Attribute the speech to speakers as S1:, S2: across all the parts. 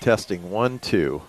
S1: Testing 1, 2.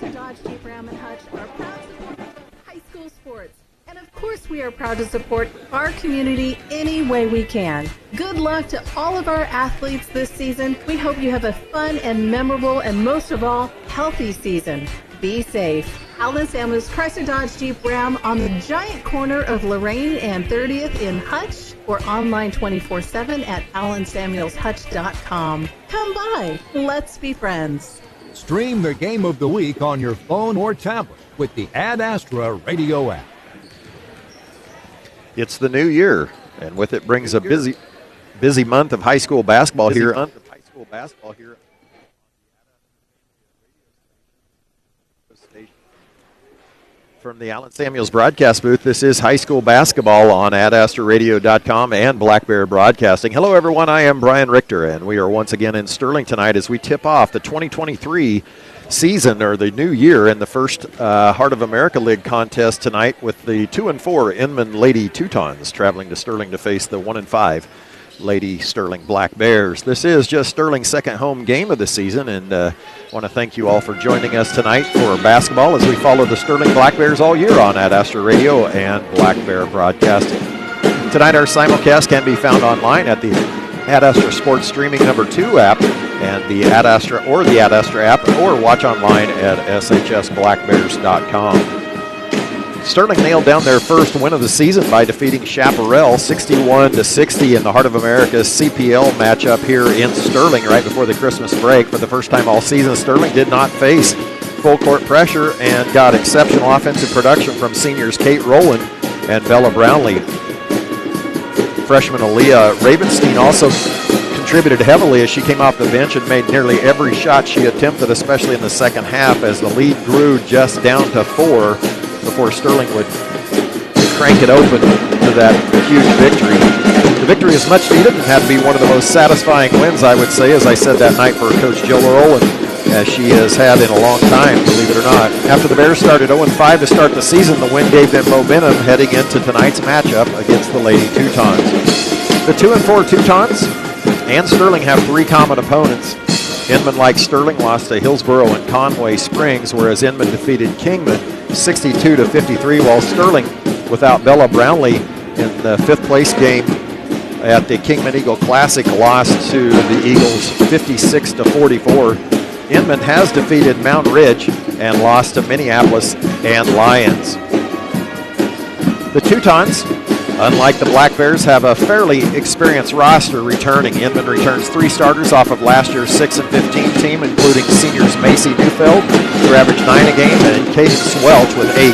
S1: Chrysler Dodge Jeep Ram and Hutch are proud supporters of high school sports. And of course, we are proud to support our community any way we can. Good luck to all of our athletes this season. We hope you have a fun and memorable and most of all, healthy season. Be safe. Alan Samuels Chrysler Dodge Jeep Ram on the giant corner of Lorraine and 30th in Hutch, or online 24/7 at alansamuelshutch.com. Come by. Let's be friends.
S2: Stream the game of the week on your phone or tablet with the Ad Astra radio app.
S3: It's the new year, and with it brings a busy month of high school basketball here. From the Alan Samuels broadcast booth, this is high school basketball on adastraradio.com and Black Bear Broadcasting. Hello, everyone. I am Brian Richter, and we are once again in Sterling tonight as we tip off the 2023 season, or the new year, in the first Heart of America League contest tonight with the 2-4 Inman Lady Teutons traveling to Sterling to face the 1-5 Lady Sterling Black Bears. This is just Sterling's second home game of the season, and I want to thank you all for joining us tonight for basketball as we follow the Sterling Black Bears all year on Ad Astra Radio and Black Bear Broadcasting. Tonight our simulcast can be found online at the Ad Astra Sports Streaming #2 app and the Ad Astra app, or watch online at shsblackbears.com. Sterling nailed down their first win of the season by defeating Chaparral 61-60 in the Heart of America's CPL matchup here in Sterling right before the Christmas break. For the first time all season, Sterling did not face full court pressure and got exceptional offensive production from seniors Kate Rowland and Bella Brownlee. Freshman Aaliyah Ravenstein also contributed heavily as she came off the bench and made nearly every shot she attempted, especially in the second half, as the lead grew just down to 4 before Sterling would crank it open to that huge victory. The victory is much needed and had to be one of the most satisfying wins, I would say, as I said that night, for Coach Jill Rowland, as she has had in a long time, believe it or not. After the Bears started 0-5 to start the season, the win gave them momentum heading into tonight's matchup against the Lady Teutons. The 2-4 Teutons and Sterling have 3 common opponents. Inman, like Sterling, lost to Hillsboro and Conway Springs, whereas Inman defeated Kingman 62-53, while Sterling, without Bella Brownlee in the 5th place game at the Kingman Eagle Classic, lost to the Eagles 56-44. Inman has defeated Mount Ridge and lost to Minneapolis and Lyons. The Teutons, unlike the Black Bears, have a fairly experienced roster returning. Inman returns 3 starters off of last year's 6-15 team, including seniors Macy Neufeld, who averaged 9 a game, and Cadence Welch with 8.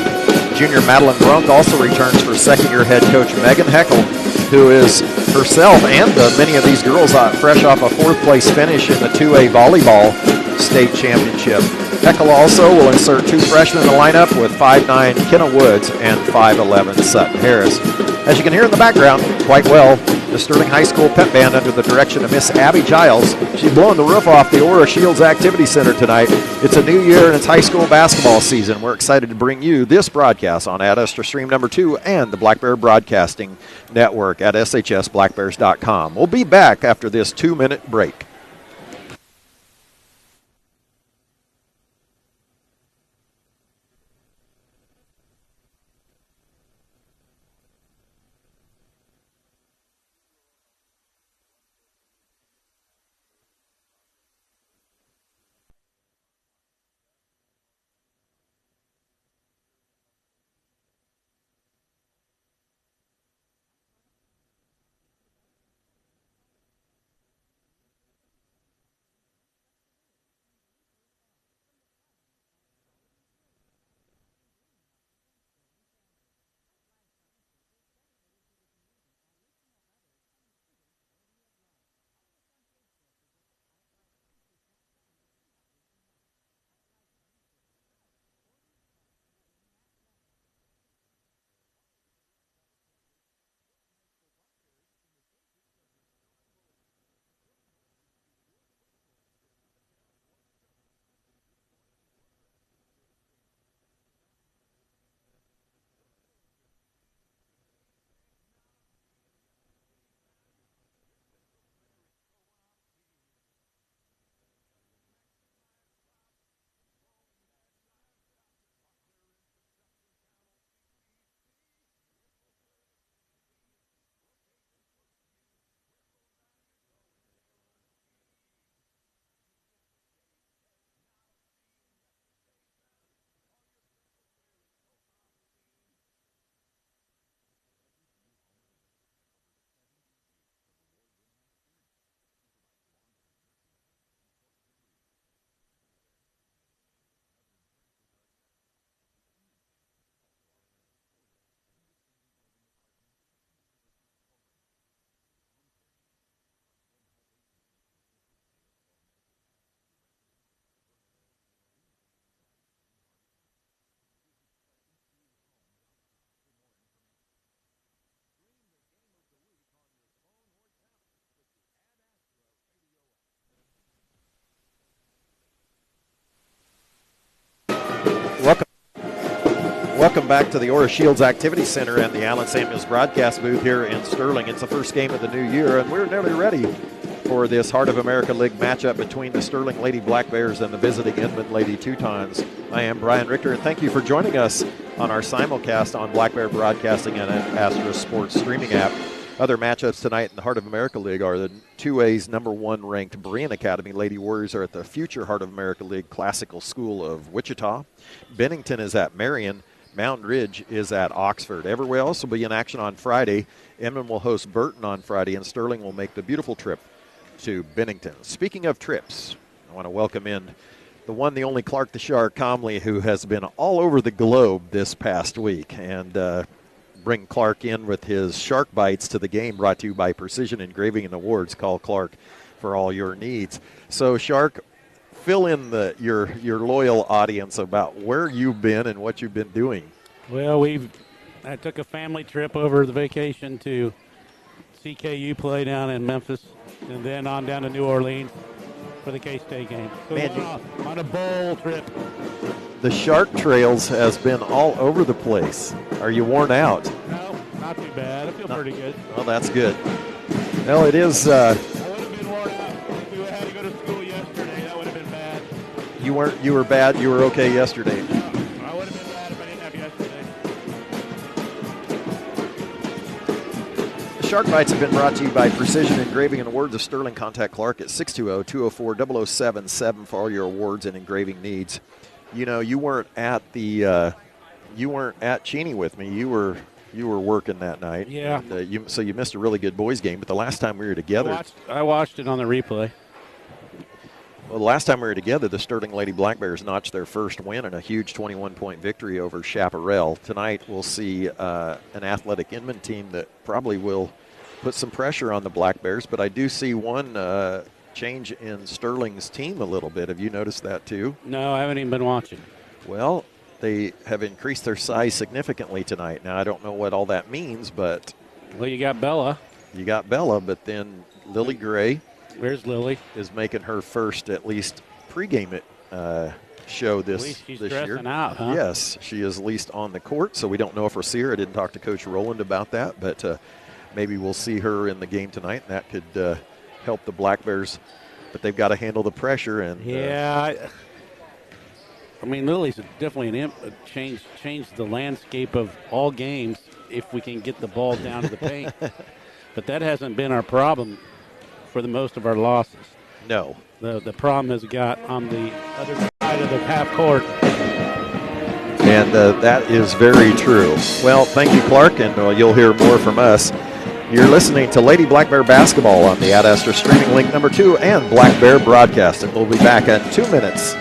S3: Junior Madeline Brunk also returns for second-year head coach Megan Heckel, who is herself and many of these girls fresh off a 4th-place finish in the 2A volleyball state championship. Heckel also will insert 2 freshmen in the lineup with 5'9" Kenna Woods and 5'11" Sutton Harris. As you can hear in the background quite well, the Sterling High School pep band under the direction of Miss Abby Giles. She's blowing the roof off the Aura Shields Activity Center tonight. It's a new year and it's high school basketball season. We're excited to bring you this broadcast on Ad Astra Stream #2 and the Black Bear Broadcasting Network at shsblackbears.com. We'll be back after this 2-minute break. Welcome back to the Ora Shields Activity Center and the Allen Samuels broadcast booth here in Sterling. It's the first game of the new year, and we're nearly ready for this Heart of America League matchup between the Sterling Lady Black Bears and the visiting Inman Lady Teutons. I am Brian Richter, and thank you for joining us on our simulcast on Black Bear Broadcasting and Astra Sports streaming app. Other matchups tonight in the Heart of America League are the 2A's #1 ranked Berean Academy Lady Warriors are at the future Heart of America League Classical School of Wichita. Bennington is at Marion. Mountain Ridge is at Oxford. Everywhere else will be in action on Friday. Inman will host Burton on Friday, and Sterling will make the beautiful trip to Bennington. Speaking of trips, I want to welcome in the one, the only Clark the Shark Comley, who has been all over the globe this past week, and bring Clark in with his Shark Bites to the game, brought to you by Precision Engraving and Awards. Call Clark for all your needs. So, Shark, fill in your loyal audience about where you've been and what you've been doing.
S4: Well, I took a family trip over the vacation to CKU play down in Memphis, and then on down to New Orleans for the K-State game. So man, on a bowl trip.
S3: The Shark Trails has been all over the place. Are you worn out?
S4: No, not too bad. I feel pretty good.
S3: Well, that's good. Well, it is.
S4: I would have been worn out if we had to go to school yesterday. That would have been bad.
S3: You weren't. You were bad. You were okay yesterday.
S4: I would have been bad if I didn't have yesterday.
S3: The Shark Bites have been brought to you by Precision Engraving and Awards of Sterling. Contact Clark at 620-204-0077 for all your awards and engraving needs. You know, you weren't at Cheney with me. You were working that night.
S4: Yeah.
S3: And, so you missed a really good boys game. But the last time we were together,
S4: I watched it on the replay.
S3: Well, the last time we were together, the Sterling Lady Black Bears notched their first win in a huge 21-point victory over Chaparral. Tonight, we'll see an athletic Inman team that probably will put some pressure on the Black Bears. But I do see one change in Sterling's team a little bit. Have you noticed that too?
S4: No, I haven't even been watching.
S3: Well, they have increased their size significantly tonight. Now, I don't know what all that means, but...
S4: Well, you got Bella.
S3: You got Bella, but then Lily Gray...
S4: Where's Lily?
S3: Is making her first, at least, pregame show this year.
S4: She's dressing out, huh?
S3: Yes, she is at least on the court, so we don't know if we'll see her. I didn't talk to Coach Rowland about that, but maybe we'll see her in the game tonight, and that could help the Black Bears. But they've got to handle the pressure. And
S4: yeah, I mean, Lily's definitely changed the landscape of all games if we can get the ball down to the paint. But that hasn't been our problem for the most of our losses.
S3: No.
S4: The problem has got on the other side of the half court.
S3: And that is very true. Well, thank you, Clark, and you'll hear more from us. You're listening to Lady Black Bear Basketball on the Ad Astra Streaming Link #2 and Black Bear Broadcasting. We'll be back in 2 minutes.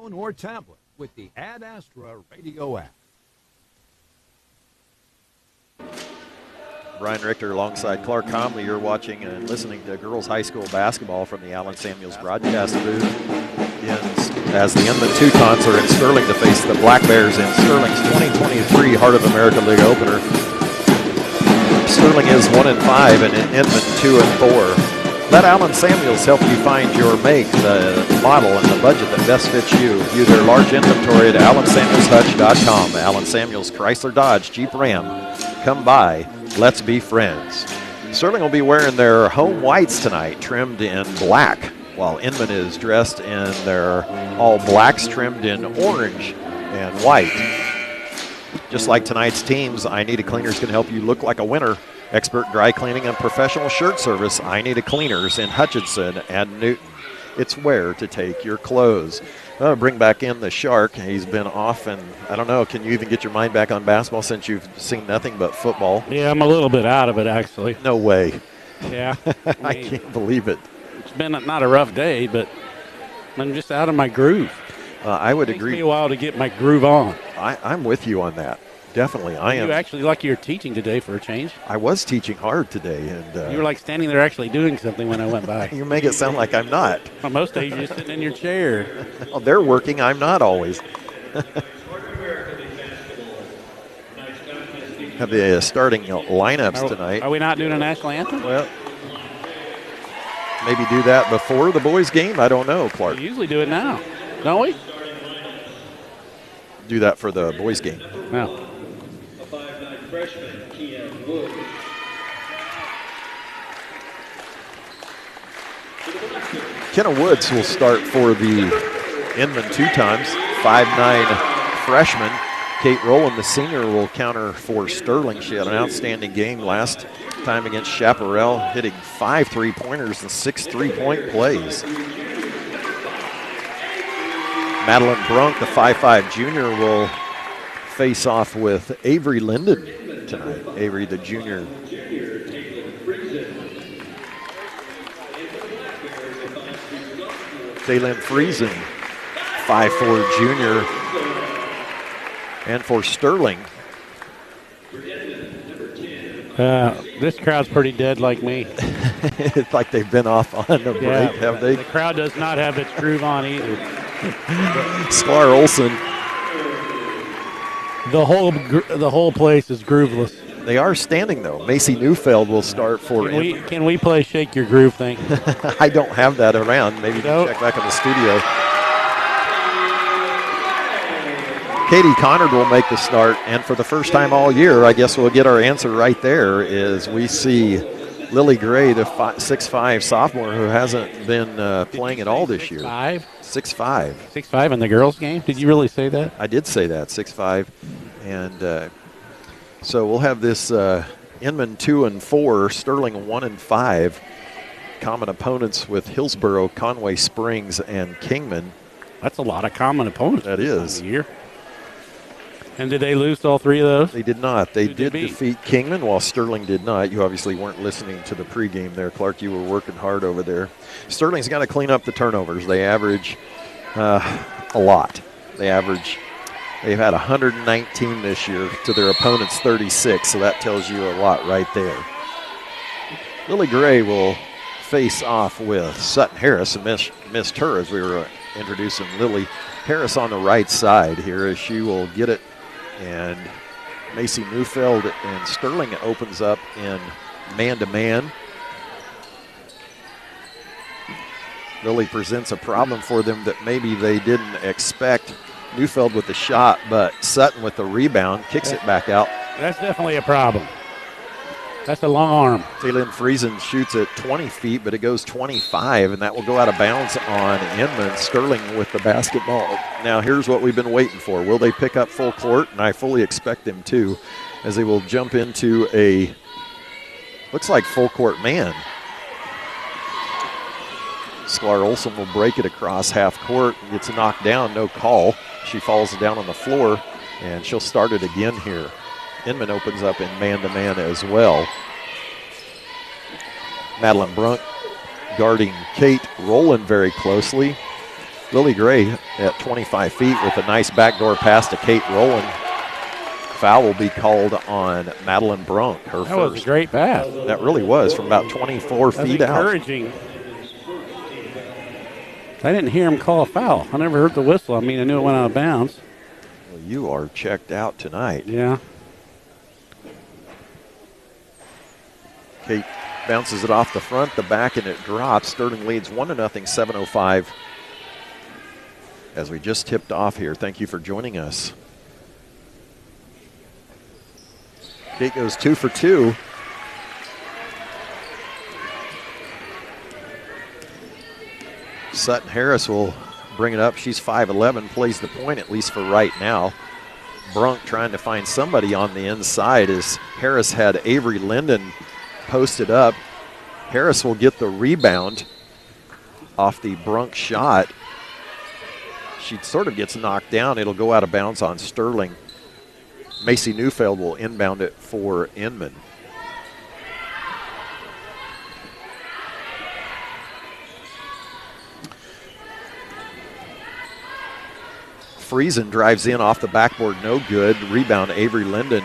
S2: phone or tablet with the Ad Astra radio app.
S3: Brian Richter alongside Clark Comley. You're watching and listening to girls high school basketball from the Allen Samuels broadcast booth. As the Inman Teutons are in Sterling to face the Black Bears in Sterling's 2023 Heart of America League opener. Sterling is 1-5 and Inman 2-4. Let Allen Samuels help you find your make, the model, and the budget that best fits you. View their large inventory at AllenSamuelsHutch.com. Allen Samuels Chrysler Dodge Jeep Ram. Come by. Let's be friends. Sterling will be wearing their home whites tonight, trimmed in black, while Inman is dressed in their all blacks trimmed in orange and white. Just like tonight's teams, I Need a Cleaners can help you look like a winner. Expert dry cleaning and professional shirt service, I Need a Cleaners in Hutchinson and Newton. It's where to take your clothes. Bring back in the Shark. He's been off, and I don't know, can you even get your mind back on basketball since you've seen nothing but football?
S4: Yeah, I'm a little bit out of it, actually.
S3: No way.
S4: Yeah.
S3: I can't believe it.
S4: It's been not a rough day, but I'm just out of my groove.
S3: I would
S4: It
S3: agree.
S4: takes me a while to get my groove on.
S3: I'm with you on that. Definitely. I am.
S4: You actually like you're teaching today for a change.
S3: I was teaching hard today, and
S4: You were like standing there actually doing something when I went by.
S3: you make it sound like I'm not.
S4: Well, most days you're just sitting in your chair.
S3: Oh, they're working. I'm not always. Have the starting lineups tonight.
S4: Are we not doing a national anthem?
S3: Well, maybe do that before the boys' game. I don't know, Clark.
S4: We usually do it now, don't we?
S3: Do that for the boys' game.
S4: No.
S3: Kenna Woods will start for the Inman Teutons, 5'9" freshman. Kate Rowland, the senior, will counter for Sterling. She had an outstanding game last time against Chaparral, hitting 5 3-pointers and 6 3-point plays. Madeline Brunk, the 5'5" junior, will face off with Avery Linden tonight. Avery, the junior. Daylin Friesen, 5'4" junior. And for Sterling.
S4: This crowd's pretty dead like me.
S3: It's like they've been off on a break, have they?
S4: The crowd does not have its groove on either.
S3: Sklar Olson.
S4: The whole place is grooveless.
S3: They are standing, though. Macy Neufeld will start for
S4: Can we play Shake Your Groove thing?
S3: I don't have that around. Maybe you can check back in the studio. Katie Conard will make the start, and for the first time all year, I guess we'll get our answer right there, is we see Lily Gray, the 6'5" sophomore who hasn't been playing at all this year.
S4: 6'5"?
S3: 6'5".
S4: 6'5" in the girls' game? Did you really say that?
S3: I did say that, 6'5". And so we'll have this Inman 2-4, Sterling 1-5. Common opponents with Hillsborough, Conway Springs, and Kingman.
S4: That's a lot of common opponents.
S3: That is.
S4: Year. And did they lose all three of those?
S3: They did not. They
S4: Who
S3: did
S4: they beat?
S3: defeat Kingman, while Sterling did not. You obviously weren't listening to the pregame there, Clark. You were working hard over there. Sterling's got to clean up the turnovers. They average a lot. They've had 119 this year to their opponent's 36, so that tells you a lot right there. Lily Gray will face off with Sutton Harris, and missed her as we were introducing Lily. Harris on the right side here as she will get it, and Macy Neufeld and Sterling opens up in man-to-man. Lily presents a problem for them that maybe they didn't expect. Neufeld with the shot, but Sutton with the rebound, kicks it back out.
S4: That's definitely a problem. That's a long arm.
S3: Taylin Friesen shoots at 20 feet, but it goes 25, and that will go out of bounds on Inman. Sterling with the basketball. Now here's what we've been waiting for. Will they pick up full court? And I fully expect them to, as they will jump into a, looks like full court man. Sklar Olson will break it across half court and gets knocked down, no call. She falls down on the floor, and she'll start it again here. Inman opens up in man-to-man as well. Madeline Brunk guarding Kate Rowland very closely. Lily Gray at 25 feet with a nice backdoor pass to Kate Rowland. Foul will be called on Madeline Brunk, her first.
S4: That was a great pass.
S3: That really was, from about 24 feet out.
S4: Encouraging. I didn't hear him call a foul. I never heard the whistle. I mean, I knew it went out of bounds.
S3: Well, you are checked out tonight.
S4: Yeah.
S3: Kate bounces it off the front, the back, and it drops. Sterling leads 1-0, 7:05. As we just tipped off here, thank you for joining us. Kate goes 2 for 2. Sutton Harris will bring it up. She's 5'11", plays the point, at least for right now. Brunk trying to find somebody on the inside as Harris had Avery Linden posted up. Harris will get the rebound off the Brunk shot. She sort of gets knocked down. It'll go out of bounds on Sterling. Macy Neufeld will inbound it for Inman. Friesen drives in off the backboard, no good. Rebound, Avery Linden.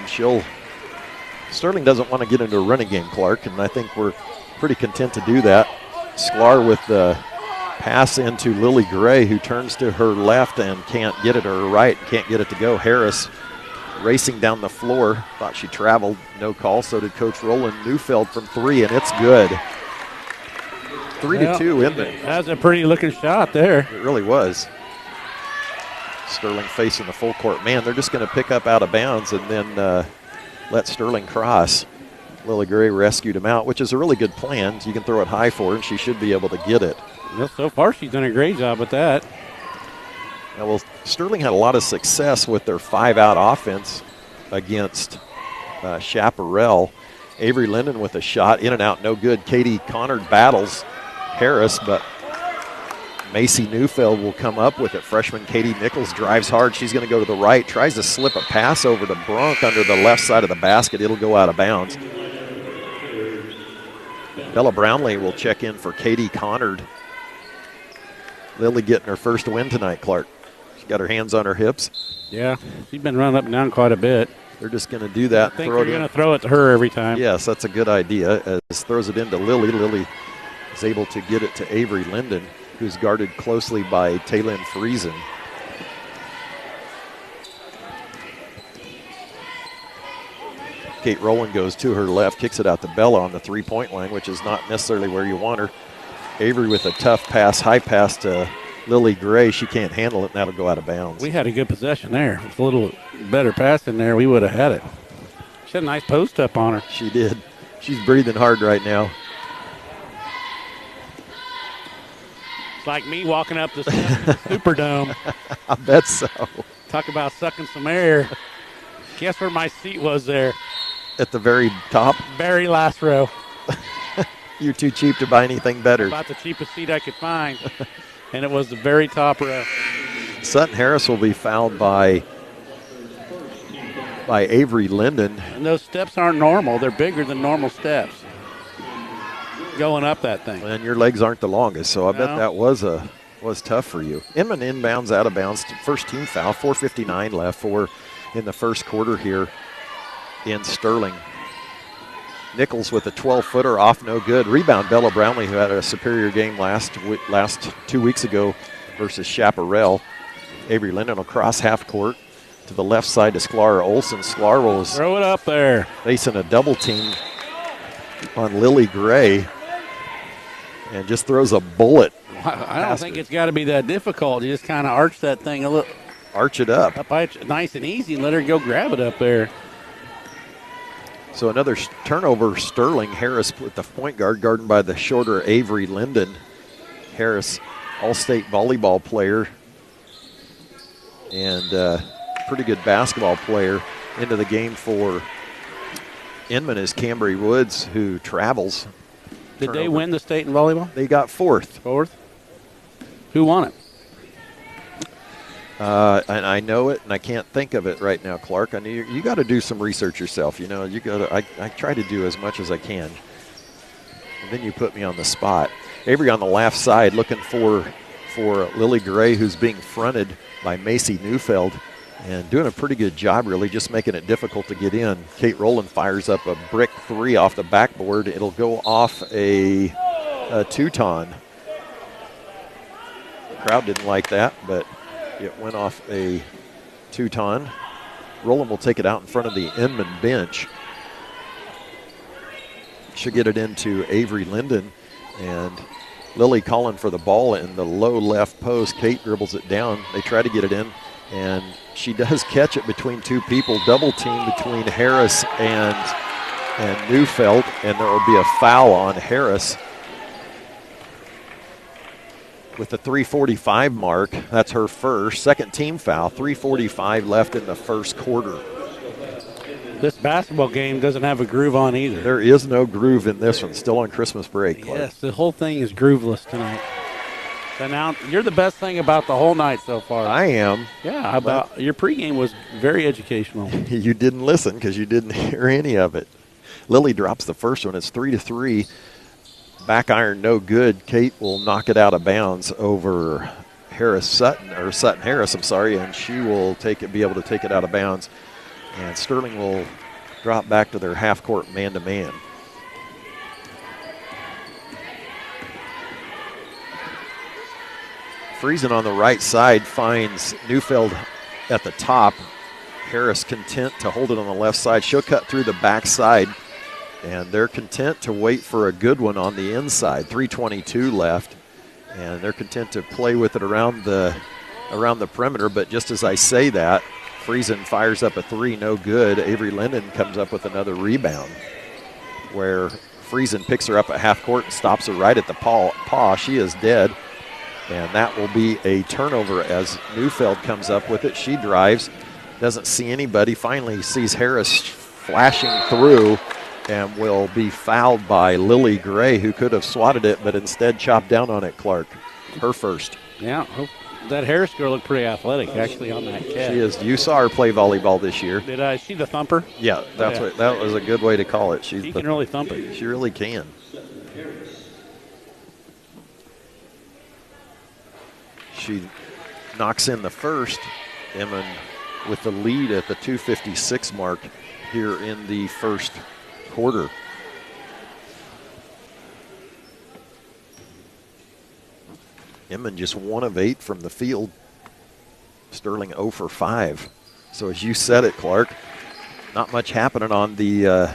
S3: Sterling doesn't want to get into a running game, Clark, and I think we're pretty content to do that. Sklar with the pass into Lily Gray, who turns to her left and can't get it, or her right, can't get it to go. Harris racing down the floor, thought she traveled, no call. So did Coach Roland. Neufeld from 3, and it's good. 3-2 Inman.
S4: That's a pretty looking shot there.
S3: It really was. Sterling facing the full court. Man, they're just going to pick up out of bounds and then let Sterling cross. Lily Gray rescued him out, which is a really good plan. You can throw it high for her, and she should be able to get it.
S4: Well, so far she's done a great job with that.
S3: Now, well, Sterling had a lot of success with their 5-out offense against Chaparral. Avery Linden with a shot, in and out, no good. Katie Connard battles Harris, but Macy Neufeld will come up with it. Freshman Katie Nichols drives hard. She's going to go to the right, tries to slip a pass over to Brunk under the left side of the basket. It'll go out of bounds. Bella Brownlee will check in for Katie Connard. Lily getting her first win tonight, Clark. She got her hands on her hips.
S4: Yeah, she's been running up and down quite a bit.
S3: They're just going to do that.
S4: I think they're going to throw it to her every time.
S3: Yes, that's a good idea. As throws it into Lily. Lily is able to get it to Avery Linden, who's guarded closely by Taylin Friesen. Kate Rowland goes to her left, kicks it out to Bella on the three-point line, which is not necessarily where you want her. Avery with a tough pass, high pass to Lily Gray. She can't handle it, and that'll go out of bounds.
S4: We had a good possession there. With a little better pass in there, we would have had it. She had a nice post up on her.
S3: She did. She's breathing hard right now.
S4: It's like me walking up the Superdome.
S3: I bet so.
S4: Talk about sucking some air. Guess where my seat was there?
S3: At the very top?
S4: Very last row.
S3: You're too cheap to buy anything better.
S4: About the cheapest seat I could find. And it was the very top row.
S3: Sutton Harris will be fouled by Avery Linden.
S4: And those steps aren't normal. They're bigger than normal steps. Going up that thing.
S3: And your legs aren't the longest, so I
S4: No.
S3: bet that was tough for you. Inman inbounds, out of bounds. First team foul, 4:59 left in the first quarter here in Sterling. Nichols with a 12-footer off, no good. Rebound, Bella Brownlee, who had a superior game last 2 weeks ago versus Chaparral. Avery Linden will cross half court to the left side to Sklar Olsen. Sklar was
S4: Throw it up there.
S3: facing a double team on Lily Gray and just throws a bullet.
S4: I don't think it's got to be that difficult. You just kind of arch that thing a little.
S3: Arch it up.
S4: Nice and easy and let her go grab it up there.
S3: So another turnover, Sterling. Harris with the point guard, guarded by the shorter Avery Linden. Harris, all-state volleyball player and pretty good basketball player. Into the game for Inman is Cambry Woods, who travels.
S4: Did they win the state in volleyball?
S3: They got fourth.
S4: Fourth? Who won it?
S3: And I know it, and I can't think of it right now, Clark. I know you got to do some research yourself. You know, I try to do as much as I can, and then you put me on the spot. Avery on the left side looking for for Lily Gray, who's being fronted by Macy Neufeld and doing a pretty good job, really, just making it difficult to get in. Kate Rowland fires up a brick 3 off the backboard. It'll go off a Teuton. Crowd didn't like that, but it went off a Teuton. Rowland will take it out in front of the Inman bench. She'll get it into Avery Linden, and Lily calling for the ball in the low left post. Kate dribbles it down. They try to get it in, and she does catch it between two people. Double team between Harris and Neufeld, and there will be a foul on Harris. With the 3:45 mark, that's her first. Second team foul, 3:45 left in the first quarter.
S4: This basketball game doesn't have a groove on either.
S3: There is no groove in this one, still on Christmas break. Clark.
S4: Yes, the whole thing is grooveless tonight. So now, you're the best thing about the whole night so far.
S3: I am.
S4: Yeah, your pregame was very educational.
S3: You didn't listen because you didn't hear any of it. Lily drops the first one. It's 3-3. Back iron, no good. Kate will knock it out of bounds over Sutton-Harris, I'm sorry, and she will be able to take it out of bounds. And Sterling will drop back to their half-court man-to-man. Friesen on the right side finds Neufeld at the top. Harris content to hold it on the left side. She'll cut through the back side, and they're content to wait for a good one on the inside. 3:22 left, and they're content to play with it around the perimeter. But just as I say that, Friesen fires up a 3, no good. Avery Linden comes up with another rebound where Friesen picks her up at half court and stops her right at the paw. She is dead, and that will be a turnover as Neufeld comes up with it. She drives, doesn't see anybody, finally sees Harris flashing through, and will be fouled by Lily Gray, who could have swatted it but instead chopped down on it. Clark, her first.
S4: Yeah, that Harris girl looked pretty athletic actually on that catch.
S3: She is. You saw her play volleyball this year.
S4: Did I see the thumper?
S3: Yeah, that was a good way to call it.
S4: She can really thump it.
S3: She really can. She knocks in the first. Inman with the lead at the 2:56 mark here in the first quarter. Inman just 1 of 8 from the field. Sterling 0 for 5. So as you said it, Clark, not much happening on the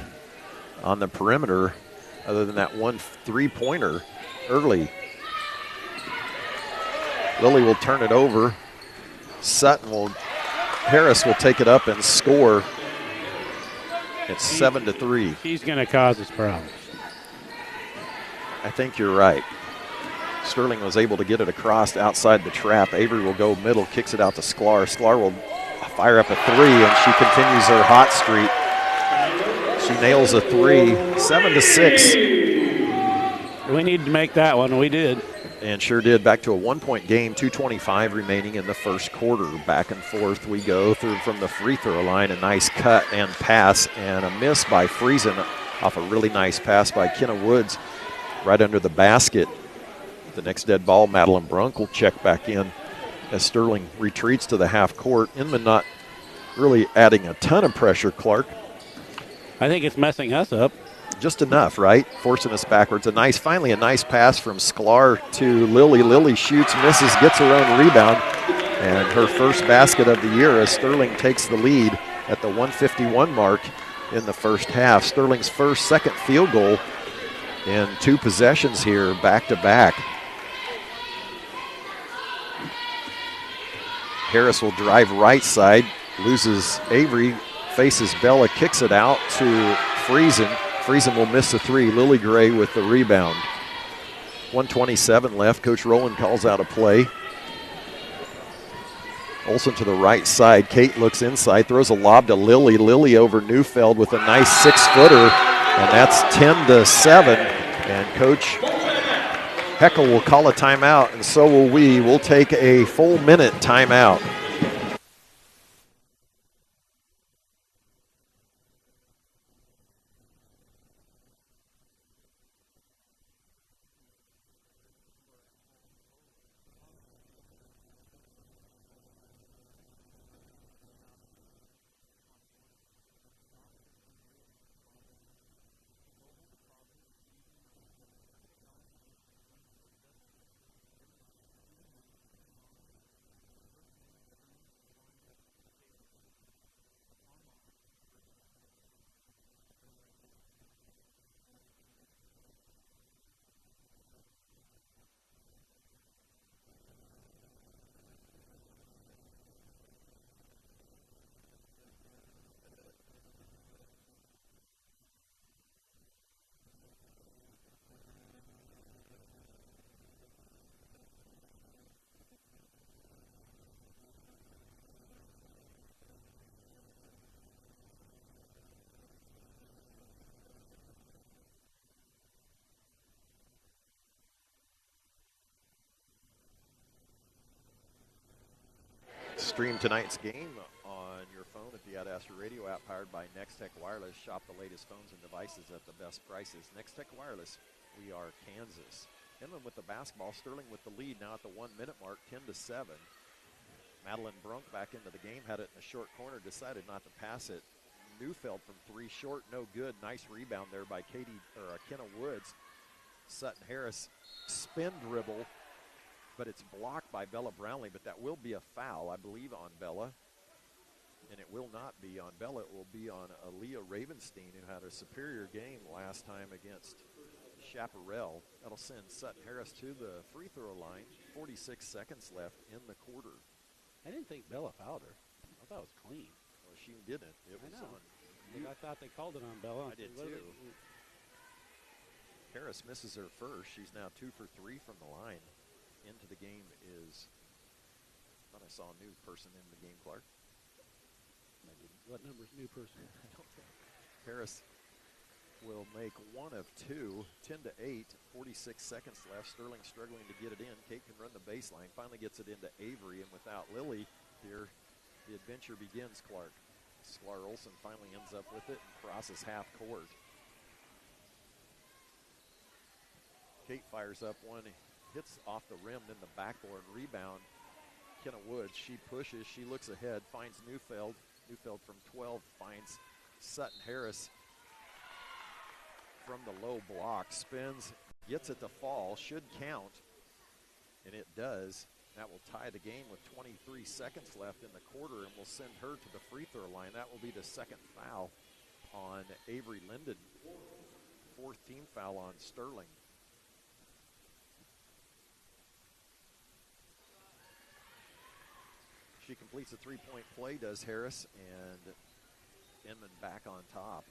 S3: perimeter other than that one 3-pointer early. Lily will turn it over. Harris will take it up and score. It's 7-3.
S4: She's going to cause us problems.
S3: I think you're right. Sterling was able to get it across outside the trap. Avery will go middle, kicks it out to Sklar. Sklar will fire up a 3, and she continues her hot streak. She nails a 3, 7-6.
S4: We need to make that one. We did.
S3: And sure did. Back to a 1-point game, 2:25 remaining in the first quarter. Back and forth we go through from the free throw line. A nice cut and pass, and a miss by Friesen off a really nice pass by Kenna Woods right under the basket. The next dead ball, Madeline Brunk will check back in as Sterling retreats to the half court. Inman not really adding a ton of pressure, Clark.
S4: I think it's messing us up.
S3: Just enough, right? Forcing us backwards. Finally a nice pass from Sklar to Lily. Lily shoots, misses, gets her own rebound, and her first basket of the year as Sterling takes the lead at the 1:51 mark in the first half. Sterling's second field goal in 2 possessions here, back-to-back. Harris will drive right side, loses Avery, faces Bella, kicks it out to Friesen. Friesen will miss the 3. Lily Gray with the rebound. 1:27 left. Coach Rowland calls out a play. Olsen to the right side. Kate looks inside, throws a lob to Lily. Lily over Neufeld with a nice 6-footer, and that's 10-7. And Coach Heckel will call a timeout, and so will we. We'll take a full minute timeout. Stream tonight's game on your phone at the Ad Astra Radio app powered by Next Tech Wireless. Shop the latest phones and devices at the best prices. Next Tech Wireless, we are Kansas. Inman with the basketball. Sterling with the lead now at the 1 minute mark, 10-7. Madeline Brunk back into the game, had it in the short corner, decided not to pass it. Neufeld from three short, no good. Nice rebound there by Kenna Woods. Sutton Harris spin dribble, but it's blocked by Bella Brownlee, but that will be a foul, I believe, on Bella. And it will not be on Bella. It will be on Aaliyah Ravenstein, who had a superior game last time against Chaparral. That'll send Sutton Harris to the free throw line. 46 seconds left in the quarter.
S4: I didn't think Bella fouled her. I thought it was clean.
S3: Well, she didn't. It was on.
S4: I thought they called it on Bella.
S3: I did too. Harris misses her first. She's now 2 for 3 from the line. Into the game is, I thought I saw a new person in the game, Clark.
S4: I didn't. What number's new person?
S3: I don't know. Harris will make 1 of 2, 10-8, 46 seconds left. Sterling struggling to get it in. Kate can run the baseline, finally gets it into Avery, and without Lily here, the adventure begins, Clark. Sklar Olsen finally ends up with it and crosses half court. Kate fires up one, hits off the rim, then the backboard rebound. Kenna Woods, she pushes, she looks ahead, finds Neufeld. Neufeld from 12 finds Sutton Harris from the low block, spins, gets it to fall, should count, and it does. That will tie the game with 23 seconds left in the quarter, and will send her to the free throw line. That will be the second foul on Avery Linden. Fourth team foul on Sterling. She completes a three-point play, does Harris, and Inman back on top.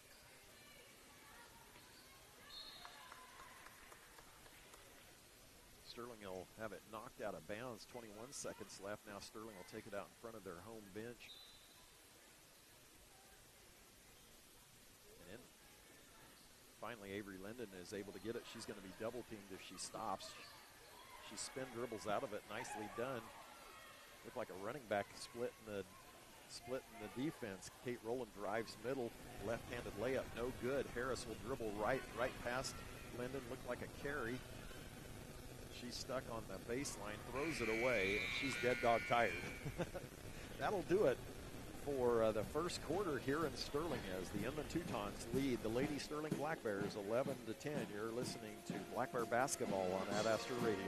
S3: Sterling will have it knocked out of bounds. 21 seconds left. Now Sterling will take it out in front of their home bench. And then finally Avery Linden is able to get it. She's going to be double teamed if she stops. She spin dribbles out of it. Nicely done. Looked like a running back split in the defense. Kate Rowland drives middle. Left-handed layup, no good. Harris will dribble right past Linden. Looked like a carry. She's stuck on the baseline, throws it away, and she's dead dog tired. That'll do it for the first quarter here in Sterling as the Inman Teutons lead the Lady Sterling Black Bears 11-10. You're listening to Black Bear Basketball on Ad Astra Radio.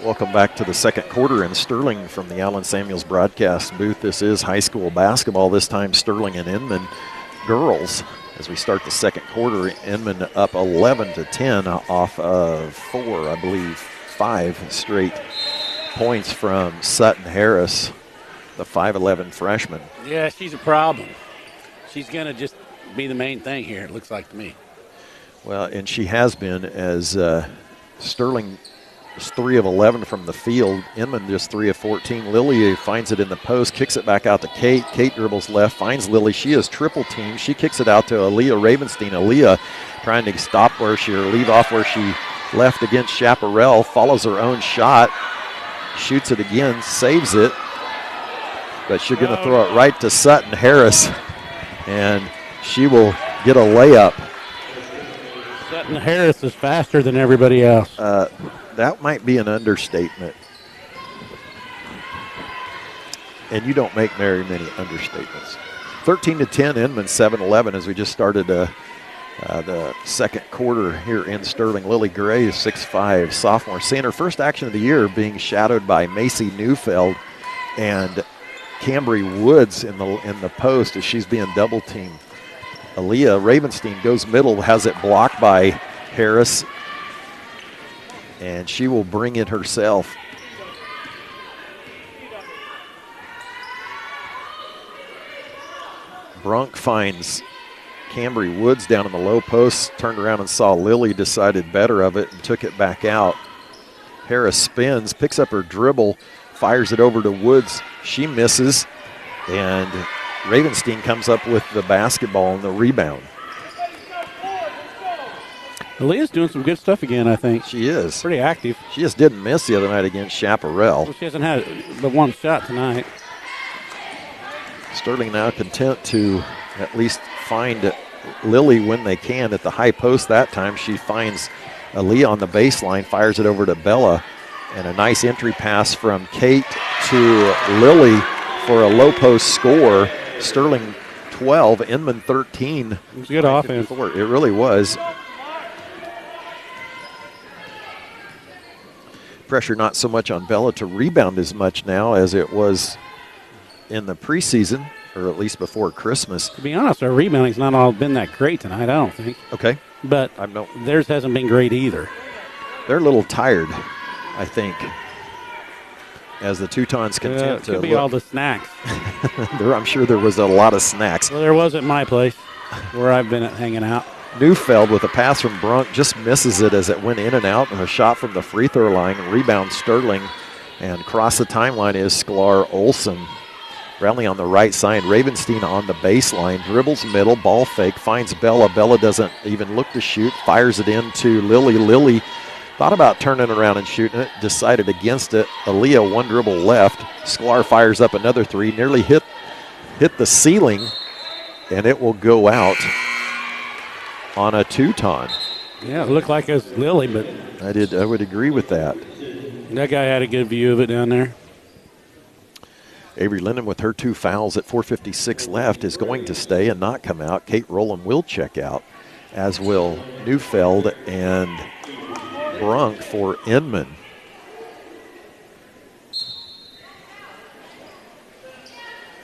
S3: Welcome back to the second quarter in Sterling from the Allen Samuels broadcast booth. This is high school basketball, this time Sterling and Inman girls. As we start the second quarter, Inman up 11-10 off of 5 straight points from Sutton Harris, the 5'11 freshman.
S4: Yeah, she's a problem. She's going to just be the main thing here, it looks like to me.
S3: Well, and she has been, as Sterling is 3 of 11 from the field. Inman just 3 of 14. Lily finds it in the post, kicks it back out to Kate. Kate dribbles left, finds Lily. She is triple teamed. She kicks it out to Aaliyah Ravenstein. Aaliyah trying to stop where she, or leave off where she left against Chaparral. Follows her own shot. Shoots it again, saves it. But she's going to throw it right to Sutton Harris. And she will get a layup
S4: Sutton Harris is faster than everybody else.
S3: That might be an understatement. And you don't make very many understatements. 13-10, Inman 7-11 as we just started the second quarter here in Sterling. Lily Gray is 6'5", sophomore, seeing her first action of the year, being shadowed by Macy Neufeld and Cambry Woods in the post as she's being double teamed. Aaliyah Ravenstein goes middle, has it blocked by Harris, and she will bring it herself. Brunk finds Cambry Woods down in the low post, turned around and saw Lily, decided better of it and took it back out. Harris spins, picks up her dribble, fires it over to Woods. She misses, and Ravenstein comes up with the basketball and the rebound.
S4: Aaliyah's doing some good stuff again, I think.
S3: She is.
S4: Pretty active.
S3: She just didn't miss the other night against Chaparral.
S4: Well, she hasn't had the one shot tonight.
S3: Sterling now content to at least find Lily when they can at the high post. That time she finds Aaliyah on the baseline, fires it over to Bella, and a nice entry pass from Kate to Lily for a low post score. Sterling 12, Inman 13.
S4: It was good offense.
S3: It really was. Pressure not so much on Bella to rebound as much now as it was in the preseason, or at least before Christmas.
S4: To be honest, our rebounding's not all been that great tonight, I don't think.
S3: Okay.
S4: But theirs hasn't been great either.
S3: They're a little tired, I think, as the Teutons continue
S4: to could be all the snacks.
S3: I'm sure there was a lot of snacks.
S4: Well, there was at my place where I've been hanging out.
S3: Neufeld with a pass from Brunk just misses it as it went in and out, and a shot from the free throw line, and rebound Sterling. And across the timeline is Sklar Olson. Brownlee on the right side, Ravenstein on the baseline, dribbles middle, ball fake, finds Bella. Bella doesn't even look to shoot, fires it into Lily. Lily thought about turning around and shooting it, decided against it. Aaliyah, one dribble left. Sklar fires up another three, nearly hit the ceiling, and it will go out on a Teuton.
S4: Yeah, it looked like it was Lily, but
S3: I would agree with that.
S4: That guy had a good view of it down there.
S3: Avery Linden with her 2 fouls at 4:56 left is going to stay and not come out. Kate Rowland will check out, as will Neufeld and Brunk for Inman.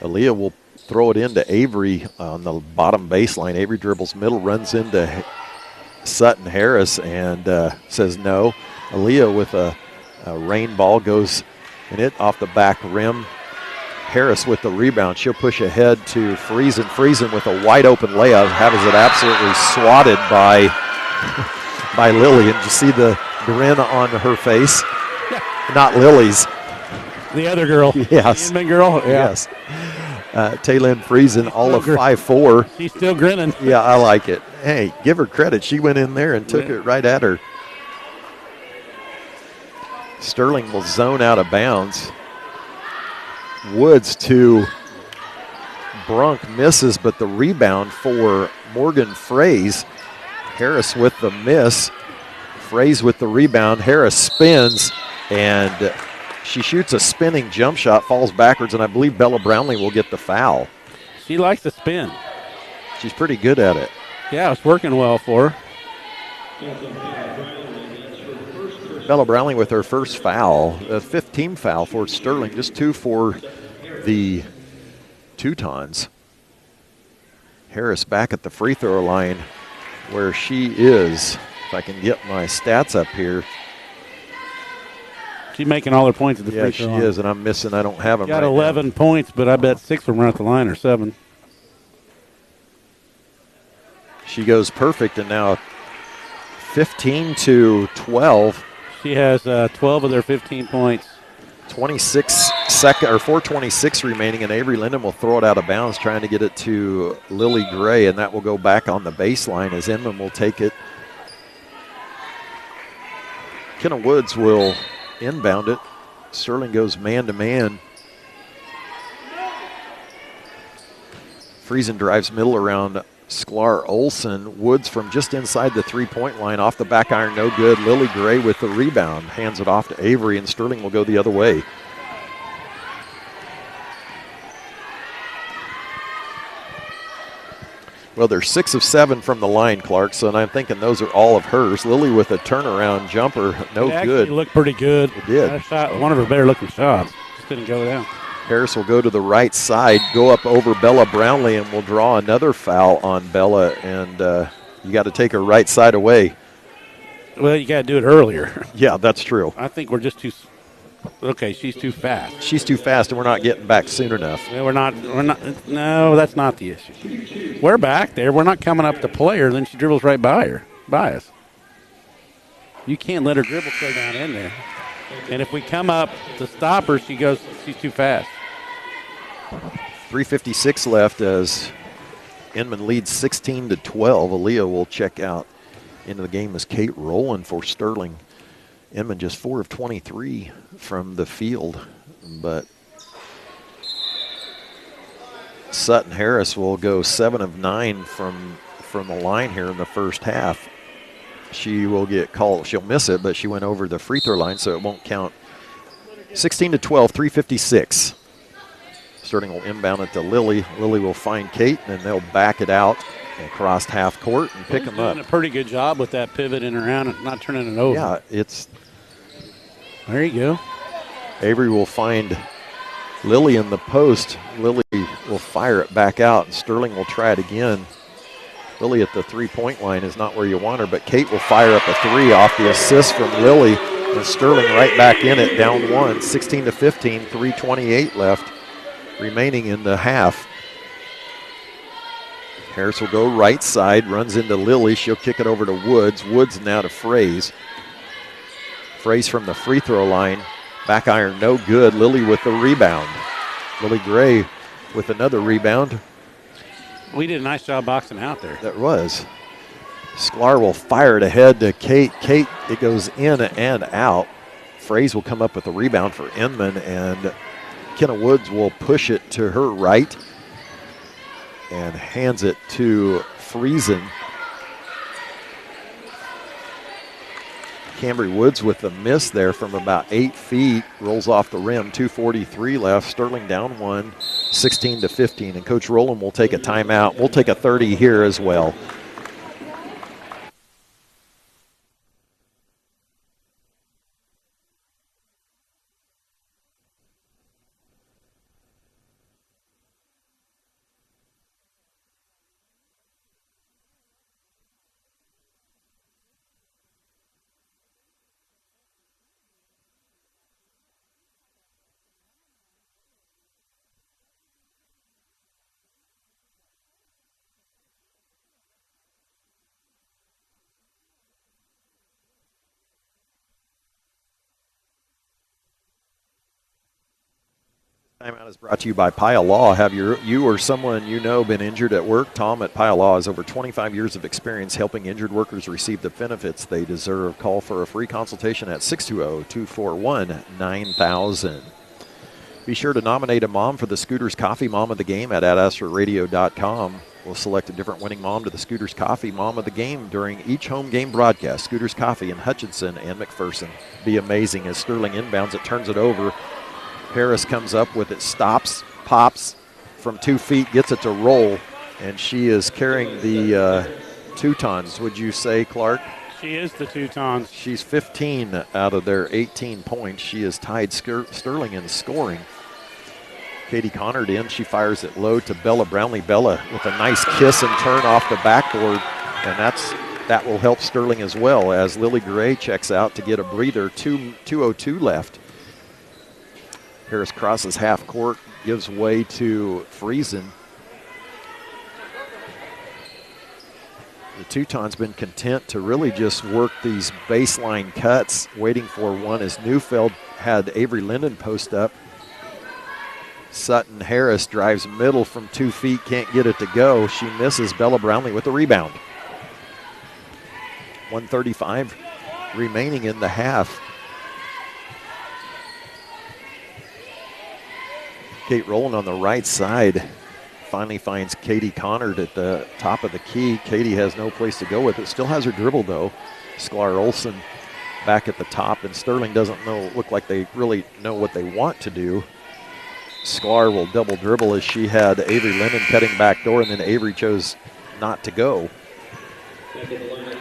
S3: Aaliyah will throw it into Avery on the bottom baseline. Avery dribbles middle, runs into Sutton Harris and says no. Aaliyah with a rain ball goes and it off the back rim. Harris with the rebound. She'll push ahead to Friesen. Friesen with a wide open layup. Has it absolutely swatted by Lily. And you see the grin on her face? Not Lily's.
S4: The other girl.
S3: Yes.
S4: The Inman girl? Yeah.
S3: Yes. Taylin Friesen, all of 5'4".
S4: She's still grinning.
S3: Yeah, I like it. Hey, give her credit. She went in there and took it right at her. Sterling will zone out of bounds. Woods to Brunk, misses, but the rebound for Morgan Fraze. Harris with the miss. Fraze with the rebound. Harris spins, and she shoots a spinning jump shot, falls backwards, and I believe Bella Brownlee will get the foul.
S4: She likes to spin.
S3: She's pretty good at it.
S4: Yeah, it's working well for her.
S3: Bella Brownlee with her first foul, a 15 foul for Sterling, just 2 for the Teutons. Harris back at the free throw line where she is. If I can get my stats up here.
S4: She's making all her points at the free throw line.
S3: Yeah, she is, and I'm missing. I don't have them
S4: Got
S3: right
S4: 11
S3: now.
S4: points, but I bet 6 from her at the line or 7.
S3: She goes perfect, and now 15-12.
S4: She has 12 of their 15 points.
S3: 4:26 remaining, and Avery Linden will throw it out of bounds, trying to get it to Lily Gray, and that will go back on the baseline as Inman will take it. Kenna Woods will inbound it. Sterling goes man-to-man. Friesen drives middle around Sklar Olson. Woods from just inside the three-point line, off the back iron, no good. Lily Gray with the rebound, hands it off to Avery, and Sterling will go the other way. Well, they're 6 of 7 from the line, Clarkson. I'm thinking those are all of hers. Lily with a turnaround jumper, no good.
S4: It looked pretty good.
S3: It did.
S4: That shot, one of her better-looking shots. Just didn't go down.
S3: Harris will go to the right side, go up over Bella Brownlee, and will draw another foul on Bella. And you got to take her right side away.
S4: Well, you got to do it earlier.
S3: Yeah, that's true.
S4: I think we're just too. Okay, she's too fast.
S3: She's too fast, and we're not getting back soon enough.
S4: Yeah, we're not. No, that's not the issue. We're back there. We're not coming up to play her. Then she dribbles right by us. You can't let her dribble go down in there. And if we come up to stop her, she's too fast.
S3: 3:56 left as Inman leads 16-12. Aaliyah will check out into the game as Kate Rowland for Sterling. Inman just 4 of 23 from the field, but Sutton Harris will go 7 of 9 from the line here in the first half. She will get called. She'll miss it, but she went over the free throw line, so it won't count. 16-12, 3:56. Sterling will inbound it to Lily. Lily will find Kate, and they'll back it out across half court and pick them up.
S4: Doing a pretty good job with that pivoting around and not turning it over.
S3: Yeah, it's.
S4: There you go.
S3: Avery will find Lily in the post. Lily will fire it back out, and Sterling will try it again. Lily at the three-point line is not where you want her, but Kate will fire up a three off the assist from Lily, and Sterling right back in it, down 1, 16-15, 3:28 left remaining in the half. Harris will go right side, runs into Lily. She'll kick it over to Woods. Woods now to Fraze. Fraze from the free throw line. Back iron, no good. Lily with the rebound. Lily Gray with another rebound.
S4: We did a nice job boxing out there.
S3: That was. Sklar will fire it ahead to Kate. Kate, it goes in and out. Fraze will come up with the rebound for Inman, and Kenna Woods will push it to her right and hands it to Friesen. Cambry Woods with the miss there from about 8 feet, rolls off the rim, 2:43 left. Sterling down 1, 16-15, and Coach Rowland will take a timeout. We'll take a 30 here as well. Timeout is brought to you by Pyle Law. Have you or someone you know been injured at work? Tom at Pyle Law has over 25 years of experience helping injured workers receive the benefits they deserve. Call for a free consultation at 620-241-9000. Be sure to nominate a mom for the Scooters Coffee Mom of the Game at AdAstraRadio.com. We'll select a different winning mom to the Scooters Coffee Mom of the Game during each home game broadcast. Scooters Coffee in Hutchinson and McPherson. Be amazing as Sterling inbounds it, turns it over. Harris comes up with it, stops, pops from 2 feet, gets it to roll, and she is carrying the Teutons, would you say, Clark?
S4: She is the Teutons.
S3: She's 15 out of their 18 points. She has tied Sterling in scoring. Katie Connard in. She fires it low to Bella Brownlee. Bella with a nice kiss and turn off the backboard, and that will help Sterling as well as Lily Gray checks out to get a breather. 2:02 left. Harris crosses half court, gives way to Friesen. The Teutons been content to really just work these baseline cuts, waiting for one as Neufeld had Avery Linden post up. Sutton Harris drives middle from 2 feet, can't get it to go. She misses. Bella Brownlee with the rebound. 1:35 remaining in the half. Kate Rowland on the right side finally finds Katie Connard at the top of the key. Katie has no place to go with it. Still has her dribble, though. Sklar Olsen back at the top, and Sterling doesn't look like they really know what they want to do. Sklar will double dribble as she had Avery Linden cutting back door, and then Avery chose not to go.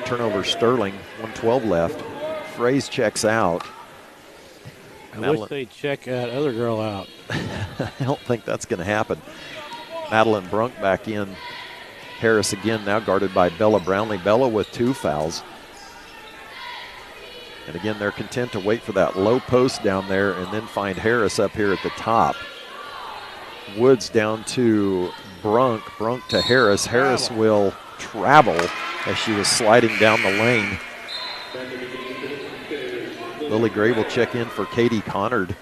S3: Turnover Sterling, 1:12 left. Fraze checks out.
S4: I wish they'd check that other girl out.
S3: I don't think that's going to happen. Madeline Brunk back in. Harris again now guarded by Bella Brownlee. Bella with 2 fouls. And again, they're content to wait for that low post down there and then find Harris up here at the top. Woods down to Brunk. Brunk to Harris. Harris will travel as she was sliding down the lane. Lily Gray will check in for Katie Connard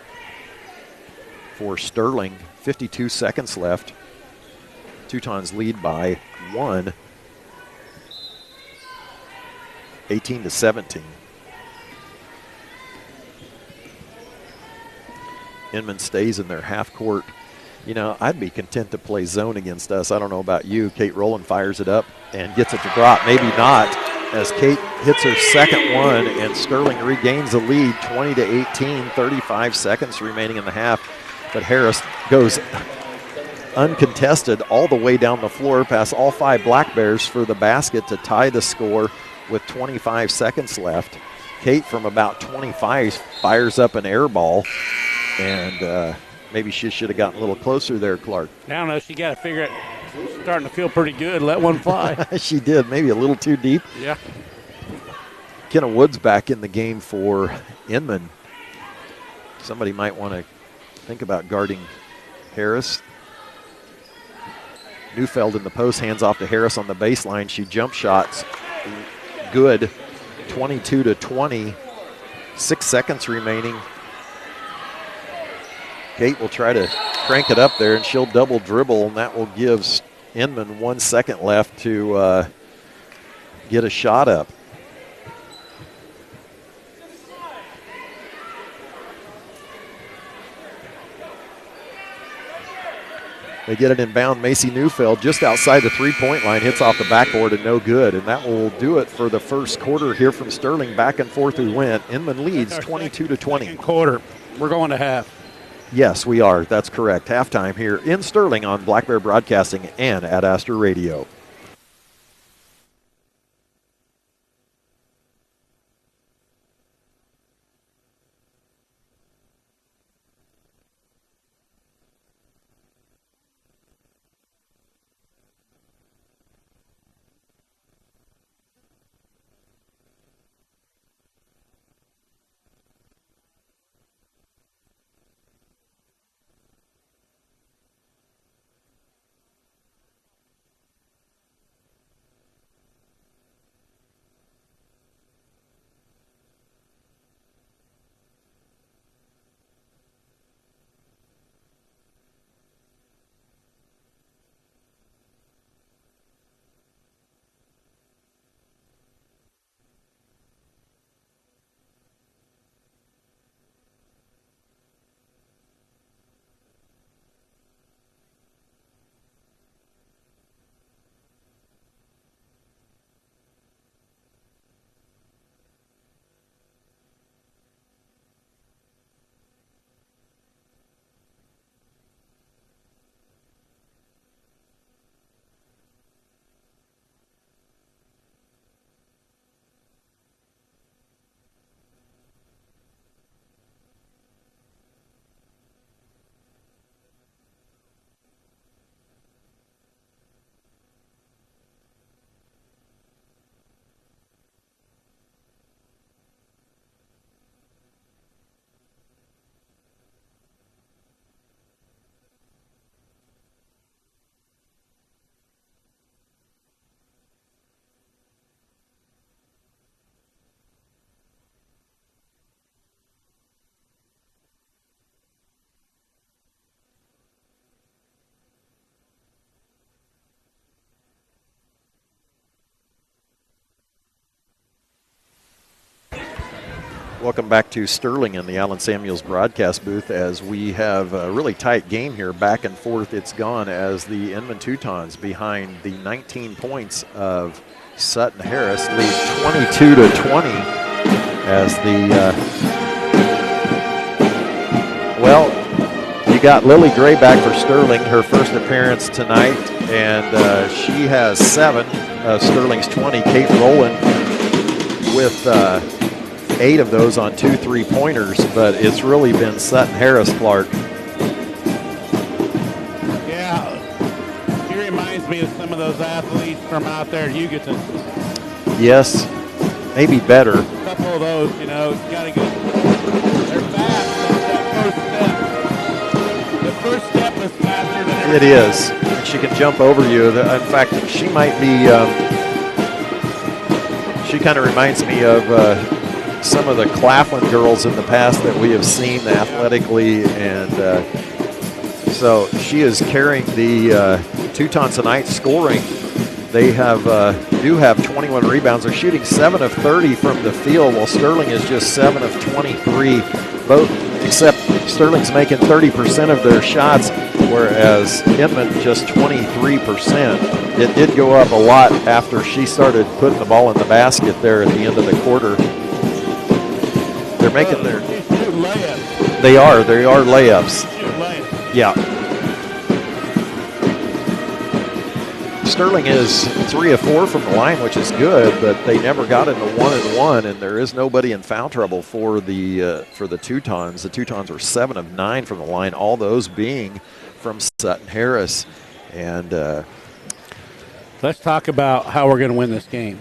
S3: for Sterling. 52 seconds left. Teutons lead by 1. 18-17. Inman stays in their half court. You know, I'd be content to play zone against us. I don't know about you. Kate Rowland fires it up and gets it to drop. Maybe not, as Kate hits her second one and Sterling regains the lead, 20-18, 35 seconds remaining in the half. But Harris goes uncontested all the way down the floor past all 5 Black Bears for the basket to tie the score with 25 seconds left. Kate from about 25 fires up an air ball, and maybe she should have gotten a little closer there, Clark.
S4: I don't know. She got to figure it. Starting to feel pretty good. Let one fly.
S3: She did. Maybe a little too deep.
S4: Yeah.
S3: Kenna Woods back in the game for Inman. Somebody might want to think about guarding Harris. Neufeld in the post, hands off to Harris on the baseline. She jump shots. Good. 22-20. 6 seconds remaining. Kate will try to crank it up there, and she'll double dribble, and that will give Inman 1 second left to get a shot up. They get it inbound. Macy Neufeld just outside the three-point line, hits off the backboard and no good. And that will do it for the first quarter here from Sterling. Back and forth we went. Inman leads 22-20.
S4: Second quarter. We're going to half.
S3: Yes, we are. That's correct. Halftime here in Sterling on Black Bear Broadcasting and at Astor Radio. Welcome back to Sterling in the Allen Samuels broadcast booth as we have a really tight game here. Back and forth it's gone as the Inman Teutons behind the 19 points of Sutton Harris lead 22-20 as you got Lily Gray back for Sterling, her first appearance tonight, and she has 7 of Sterling's 20. Kate Rowland with 8 of those on 2 3-pointers, but it's really been Sutton Harris, Clark.
S4: Yeah, he reminds me of some of those athletes from out there at Hugoton.
S3: Yes, maybe better.
S4: A couple of those, got to get. They're fast. That first step is faster than everything.
S3: It is. She can jump over you. In fact, she might be. She kind of reminds me of some of the Claflin girls in the past that we have seen athletically, and so she is carrying the Teutons tonight scoring. They do have 21 rebounds. They're shooting 7 of 30 from the field, while Sterling is just 7 of 23. Both, except Sterling's making 30% of their shots, whereas Inman just 23%. It did go up a lot after she started putting the ball in the basket there at the end of the quarter. They're making their
S4: layups.
S3: They are layups. Yeah. Sterling is 3 of 4 from the line, which is good, but they never got into 1-and-1, and there is nobody in foul trouble for the Teutons. The Teutons were 7 of 9 from the line, all those being from Sutton Harris. And
S4: let's talk about how we're going to win this game.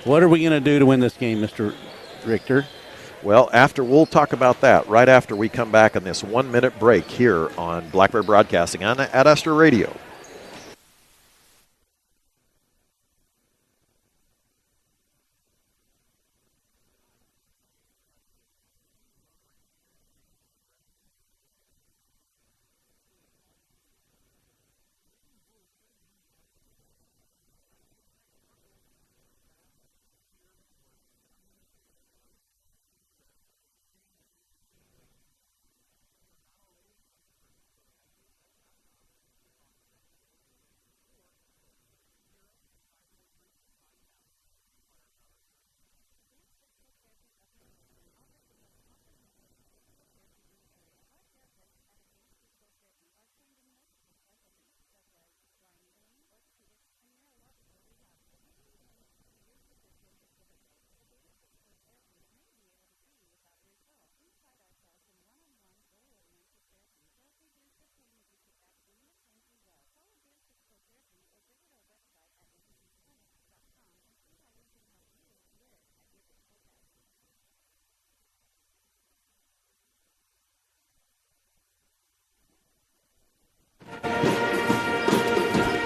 S4: What are we going to do to win this game, Mr. Richter?
S3: Well, we'll talk about that right after we come back on this 1-minute break here on Black Bear Broadcasting on Ad Astra Radio.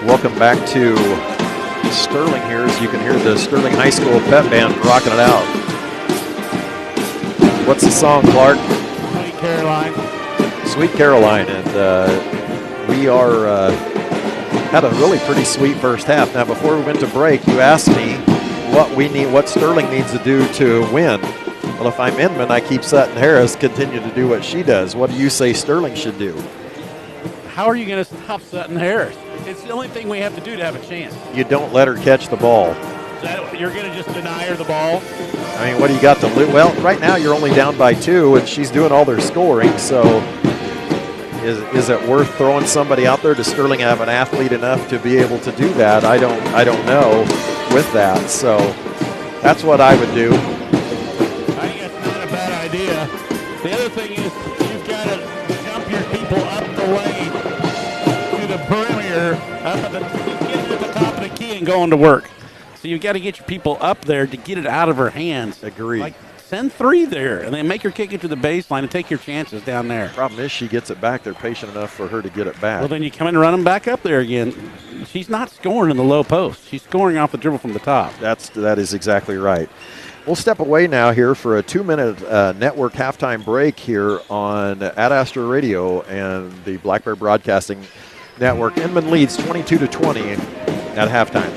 S3: Welcome back to Sterling here, as you can hear the Sterling High School pep band rocking it out. What's the song, Clark?
S4: Sweet Caroline.
S3: Sweet Caroline, and we had a really pretty sweet first half. Now, before we went to break, you asked me what Sterling needs to do to win. Well, if I'm Inman, I keep Sutton Harris continue to do what she does. What do you say Sterling should do?
S4: How are you going to stop Sutton Harris? It's the only thing we have to do to have a chance.
S3: You don't let her catch the ball.
S4: You're going to just deny her the ball?
S3: I mean, what do you got to lose? Well, right now you're only down by 2, and she's doing all their scoring, so is it worth throwing somebody out there? Does Sterling have an athlete enough to be able to do that? I don't know with that, so that's what I would do.
S4: I think that's not a bad idea. The other thing is you've got to jump your people up the lane to the perimeter, up at the top of the key and going to work. So you've got to get your people up there to get it out of her hands.
S3: Agreed.
S4: Like, send 3 there, and then make her kick it to the baseline and take your chances down there.
S3: Problem is she gets it back. They're patient enough for her to get it back.
S4: Well, then you come in and run them back up there again. She's not scoring in the low post. She's scoring off the dribble from the top.
S3: That is exactly right. We'll step away now here for a 2-minute network halftime break here on Ad Astra Radio and the Black Bear Broadcasting Network. Inman leads 22-20 at halftime.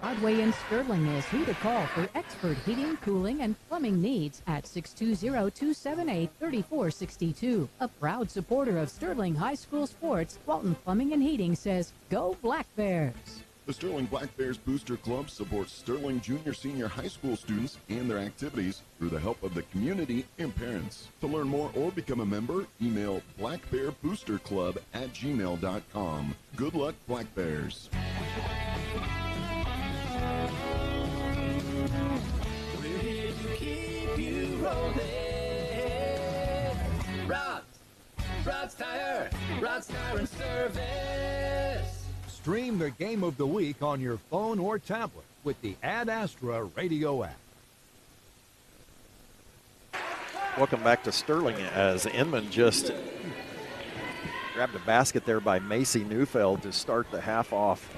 S5: Broadway in Sterling is who to call for expert heating, cooling, and plumbing needs at 620-278-3462. A proud supporter of Sterling High School sports, Walton Plumbing and Heating says, Go Black Bears!
S6: The Sterling Black Bears Booster Club supports Sterling Junior Senior High School students and their activities through the help of the community and parents. To learn more or become a member, email blackbearboosterclub@gmail.com. Good luck, Black Bears.
S7: We're here to keep you rolling. Rod's Tire and Service.
S2: Stream the game of the week on your phone or tablet with the Ad Astra radio app.
S3: Welcome back to Sterling as Inman just grabbed a basket there by Macy Neufeld to start the half off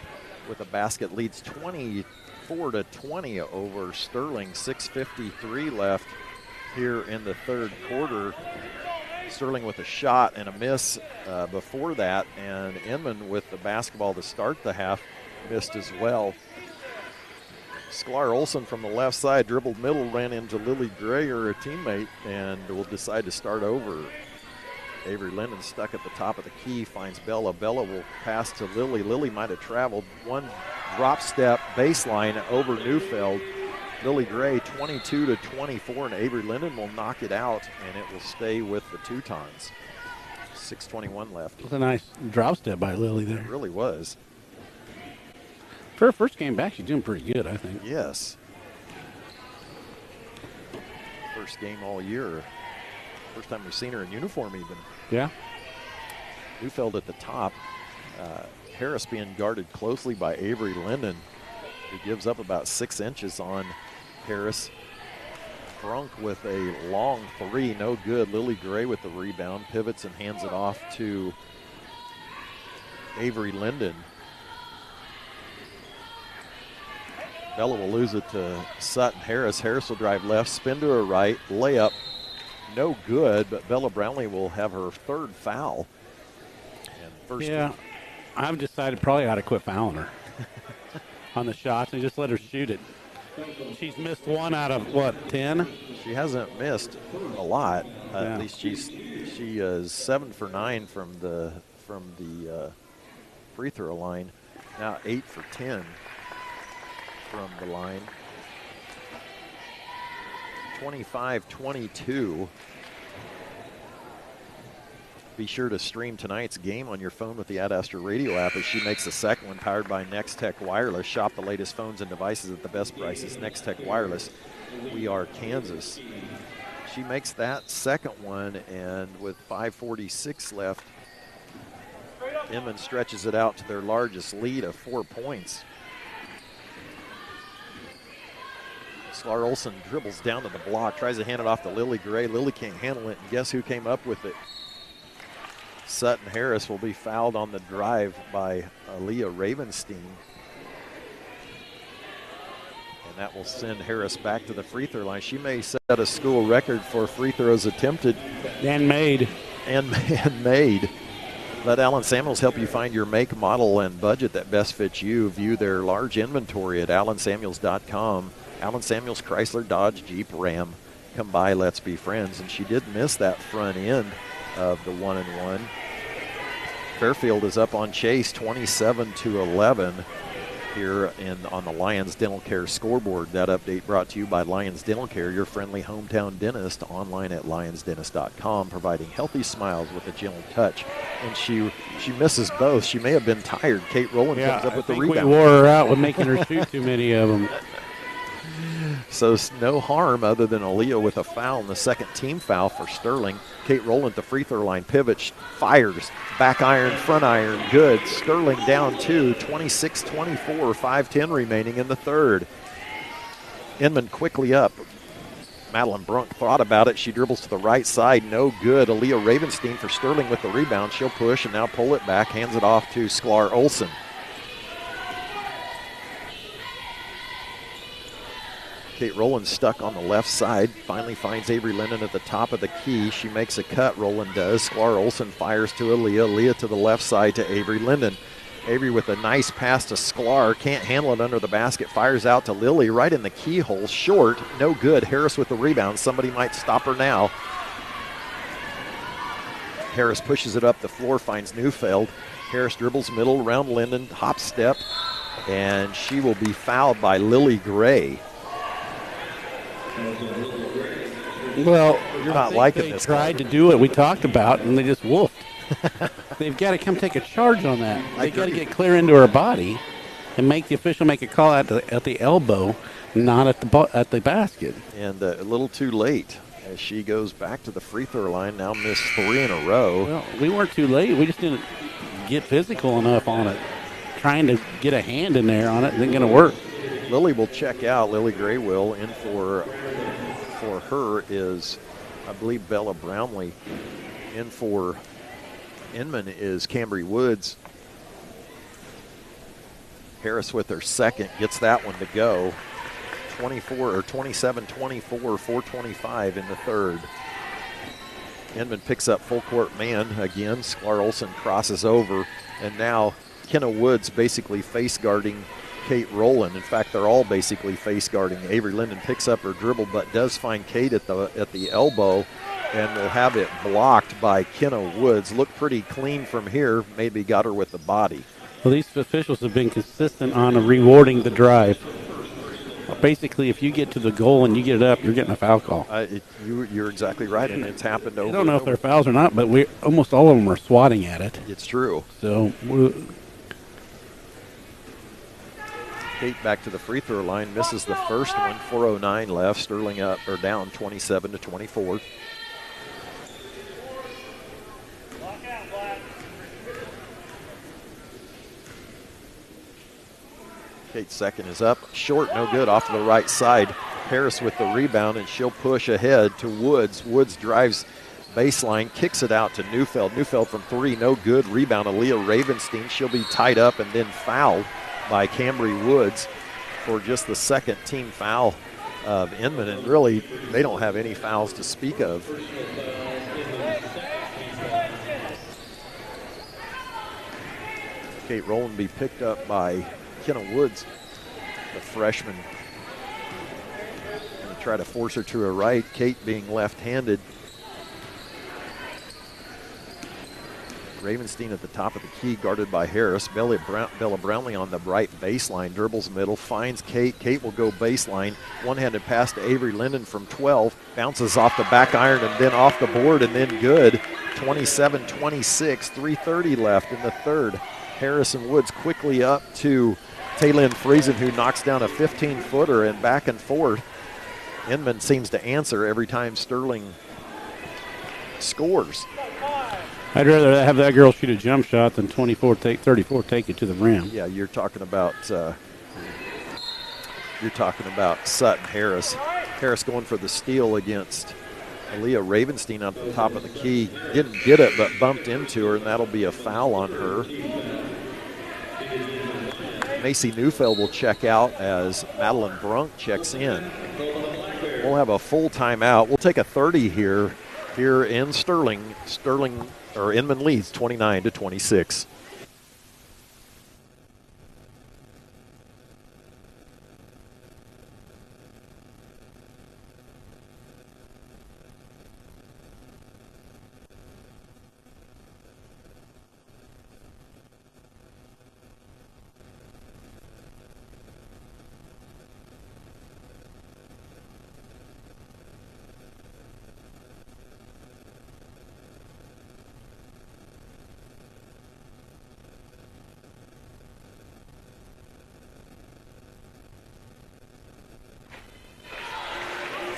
S3: with a basket. Leads 24-20 over Sterling. 6:53 left here in the third quarter. Sterling with a shot and a miss before that, and Inman with the basketball to start the half missed as well. Sklar Olson from the left side dribbled middle, ran into Lily Gray, or a teammate, and will decide to start over. Avery Linden stuck at the top of the key, finds Bella. Bella will pass to Lily. Lily might have traveled one drop step baseline over Neufeld. Lily Gray 22-24, and Avery Linden will knock it out, and it will stay with the Teutons. 6:21 left.
S4: It was a nice drop step by Lily there.
S3: It really was.
S4: For her first game back, she's doing pretty good, I think.
S3: Yes. First game all year. First time we've seen her in uniform even.
S4: Yeah.
S3: Neufeld at the top. Harris being guarded closely by Avery Linden, who gives up about 6 inches on Harris. Brunk with a long three, no good. Lily Gray with the rebound, pivots and hands it off to Avery Linden. Bella will lose it to Sutton Harris. Harris will drive left, spin to her right, layup, no good, but Bella Brownlee will have her third foul. And first,
S4: yeah, I've decided probably ought to quit fouling her on the shots and just let her shoot it. She's missed 1 out of, 10?
S3: She hasn't missed a lot.
S4: Yeah.
S3: At least she is 7 for 9 from the free throw line. Now 8 for 10 from the line. 25-22. Be sure to stream tonight's game on your phone with the Ad Astra radio app as she makes the second one, powered by Next Tech Wireless. Shop the latest phones and devices at the best prices. Next Tech Wireless. We are Kansas. She makes that second one, and with 5:46 left, Inman stretches it out to their largest lead of 4 points. Sklar Olson dribbles down to the block, tries to hand it off to Lily Gray. Lily can't handle it, and guess who came up with it? Sutton Harris will be fouled on the drive by Aaliyah Ravenstein. And that will send Harris back to the free throw line. She may set a school record for free throws attempted.
S4: And made.
S3: And made. Let Allen Samuels help you find your make, model, and budget that best fits you. View their large inventory at allensamuels.com. Allen Samuels, Chrysler, Dodge, Jeep, Ram. Come by, let's be friends. And she did miss that front end of the 1-and-1. Fairfield is up on Chase 27-11 here on the Lions Dental Care scoreboard. That update brought to you by Lions Dental Care, your friendly hometown dentist, online at lionsdentist.com, providing healthy smiles with a gentle touch. And she misses both. She may have been tired. Kate Rowland comes up with the rebound.
S4: We wore her out with making her shoot too many of them.
S3: So no harm other than Aaliyah with a foul, and the second team foul for Sterling. Kate Rowland, the free throw line, pivots, fires, back iron, front iron, good. Sterling down 2, 26-24, 5:10 remaining in the third. Inman quickly up. Madeline Brunk thought about it. She dribbles to the right side, no good. Aaliyah Ravenstein for Sterling with the rebound. She'll push and now pull it back, hands it off to Sklar Olson. Kate Rowland stuck on the left side, finally finds Avery Linden at the top of the key. She makes a cut, Rowland does. Sklar Olson fires to Aaliyah. Aaliyah to the left side to Avery Linden. Avery with a nice pass to Sklar. Can't handle it under the basket. Fires out to Lily right in the keyhole. Short. No good. Harris with the rebound. Somebody might stop her now. Harris pushes it up the floor. Finds Neufeld. Harris dribbles middle around Linden. Hop step. And she will be fouled by Lily Gray.
S4: Well,
S3: you're not liking this.
S4: They tried to do it. We talked about it, and they just wolfed. They've got to come take a charge on that. They've got to get clear into her body and make the official make a call at the elbow, not at the basket.
S3: And a little too late as she goes back to the free throw line. Now missed 3 in a row.
S4: Well, we weren't too late. We just didn't get physical enough on it. Trying to get a hand in there on it isn't going to work.
S3: Lily will check out. Lily Gray will. In for her is, I believe, Bella Brownlee. In for Inman is Cambry Woods. Harris with her second gets that one to go. 27-24, 4:25 in the third. Inman picks up full court man again. Sklar Olsen crosses over, and now Kenna Woods basically face guarding Kate Rowland. In fact, they're all basically face guarding. Avery Linden picks up her dribble, but does find Kate at the elbow, and will have it blocked by Kenna Woods. Looked pretty clean from here. Maybe got her with the body.
S4: Well, these officials have been consistent on rewarding the drive. Basically, if you get to the goal and you get it up, you're getting a foul call.
S3: You're exactly right, and it's happened over.
S4: I don't know if they're fouls or not, but almost all of them are swatting at it.
S3: It's true.
S4: So
S3: Kate back to the free throw line, misses the first one. 4:09 left. Sterling up or down 27-24. Kate's second is up. Short, no good, off to the right side. Harris with the rebound, and she'll push ahead to Woods. Woods drives baseline, kicks it out to Neufeld. Neufeld from 3, no good. Rebound, Aaliyah Ravenstein. She'll be tied up and then fouled by Cambry Woods for just the second team foul of Inman. And really, they don't have any fouls to speak of. Kate Rowland be picked up by Kenna Woods, the freshman. Going to try to force her to her right. Kate being left-handed. Ravenstein at the top of the key, guarded by Harris. Bella Brownlee on the right baseline, dribbles middle, finds Kate. Kate will go baseline. One-handed pass to Avery Linden from 12. Bounces off the back iron and then off the board and then good. 27-26, 3:30 left in the third. Harris and Woods quickly up to Taylin Friesen, who knocks down a 15-footer, and back and forth. Inman seems to answer every time Sterling scores.
S4: I'd rather have that girl shoot a jump shot than 34 take it to the rim.
S3: Yeah, you're talking about Sutton Harris. Harris going for the steal against Aaliyah Ravenstein on the top of the key. Didn't get it, but bumped into her, and that'll be a foul on her. Macy Neufeld will check out as Madeline Brunk checks in. We'll have a full timeout. We'll take a 30 here in Sterling. Inman leads 29-26.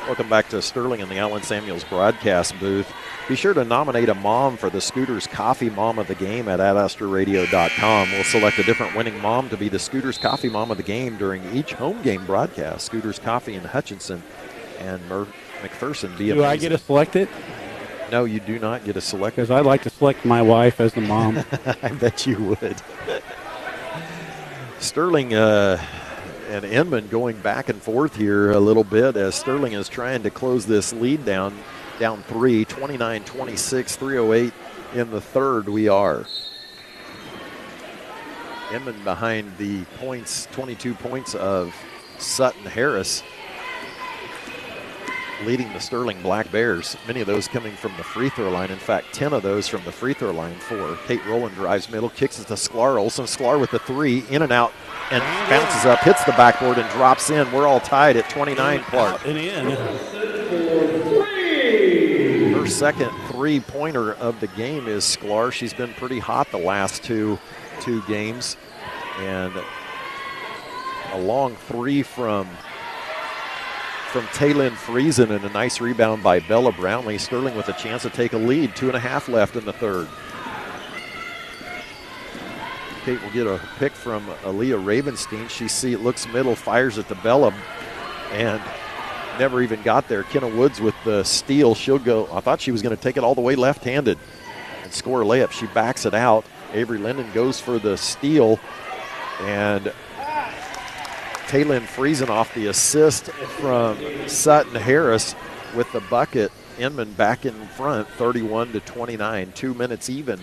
S3: Welcome back to Sterling in the Allen Samuels broadcast booth. Be sure to nominate a mom for the Scooters Coffee Mom of the Game at AdAstraRadio.com. We'll select a different winning mom to be the Scooters Coffee Mom of the Game during each home game broadcast. Scooters Coffee in Hutchinson and McPherson.
S4: Do I get to select it?
S3: No, you do not get to select it.
S4: Because I'd like to select my wife as the mom.
S3: I bet you would. Sterling and Inman going back and forth here a little bit as Sterling is trying to close this lead down 3, 29-26, 3:08 in the third we are. Inman behind the points, 22 points of Sutton Harris, leading the Sterling Black Bears. Many of those coming from the free throw line. In fact, 10 of those from the free throw line for Kate Rowland. Drives middle, kicks it to Sklar Olson. Sklar with the three, in and out, and bounces up, hits the backboard, and drops in. We're all tied at 29, Clark.
S4: And in.
S3: Her second three-pointer of the game is Sklar. She's been pretty hot the last two games. And a long three from Taylin Friesen, and a nice rebound by Bella Brownlee. Sterling with a chance to take a lead. 2.5 left in the third. Kate will get a pick from Aaliyah Ravenstein. She looks middle, fires it to Bella, and never even got there. Kenna Woods with the steal. She'll go. I thought she was going to take it all the way left-handed and score a layup. She backs it out. Avery Linden goes for the steal, and Taylin Friesen off the assist from Sutton Harris with the bucket. Inman back in front, 31-29. 2 minutes even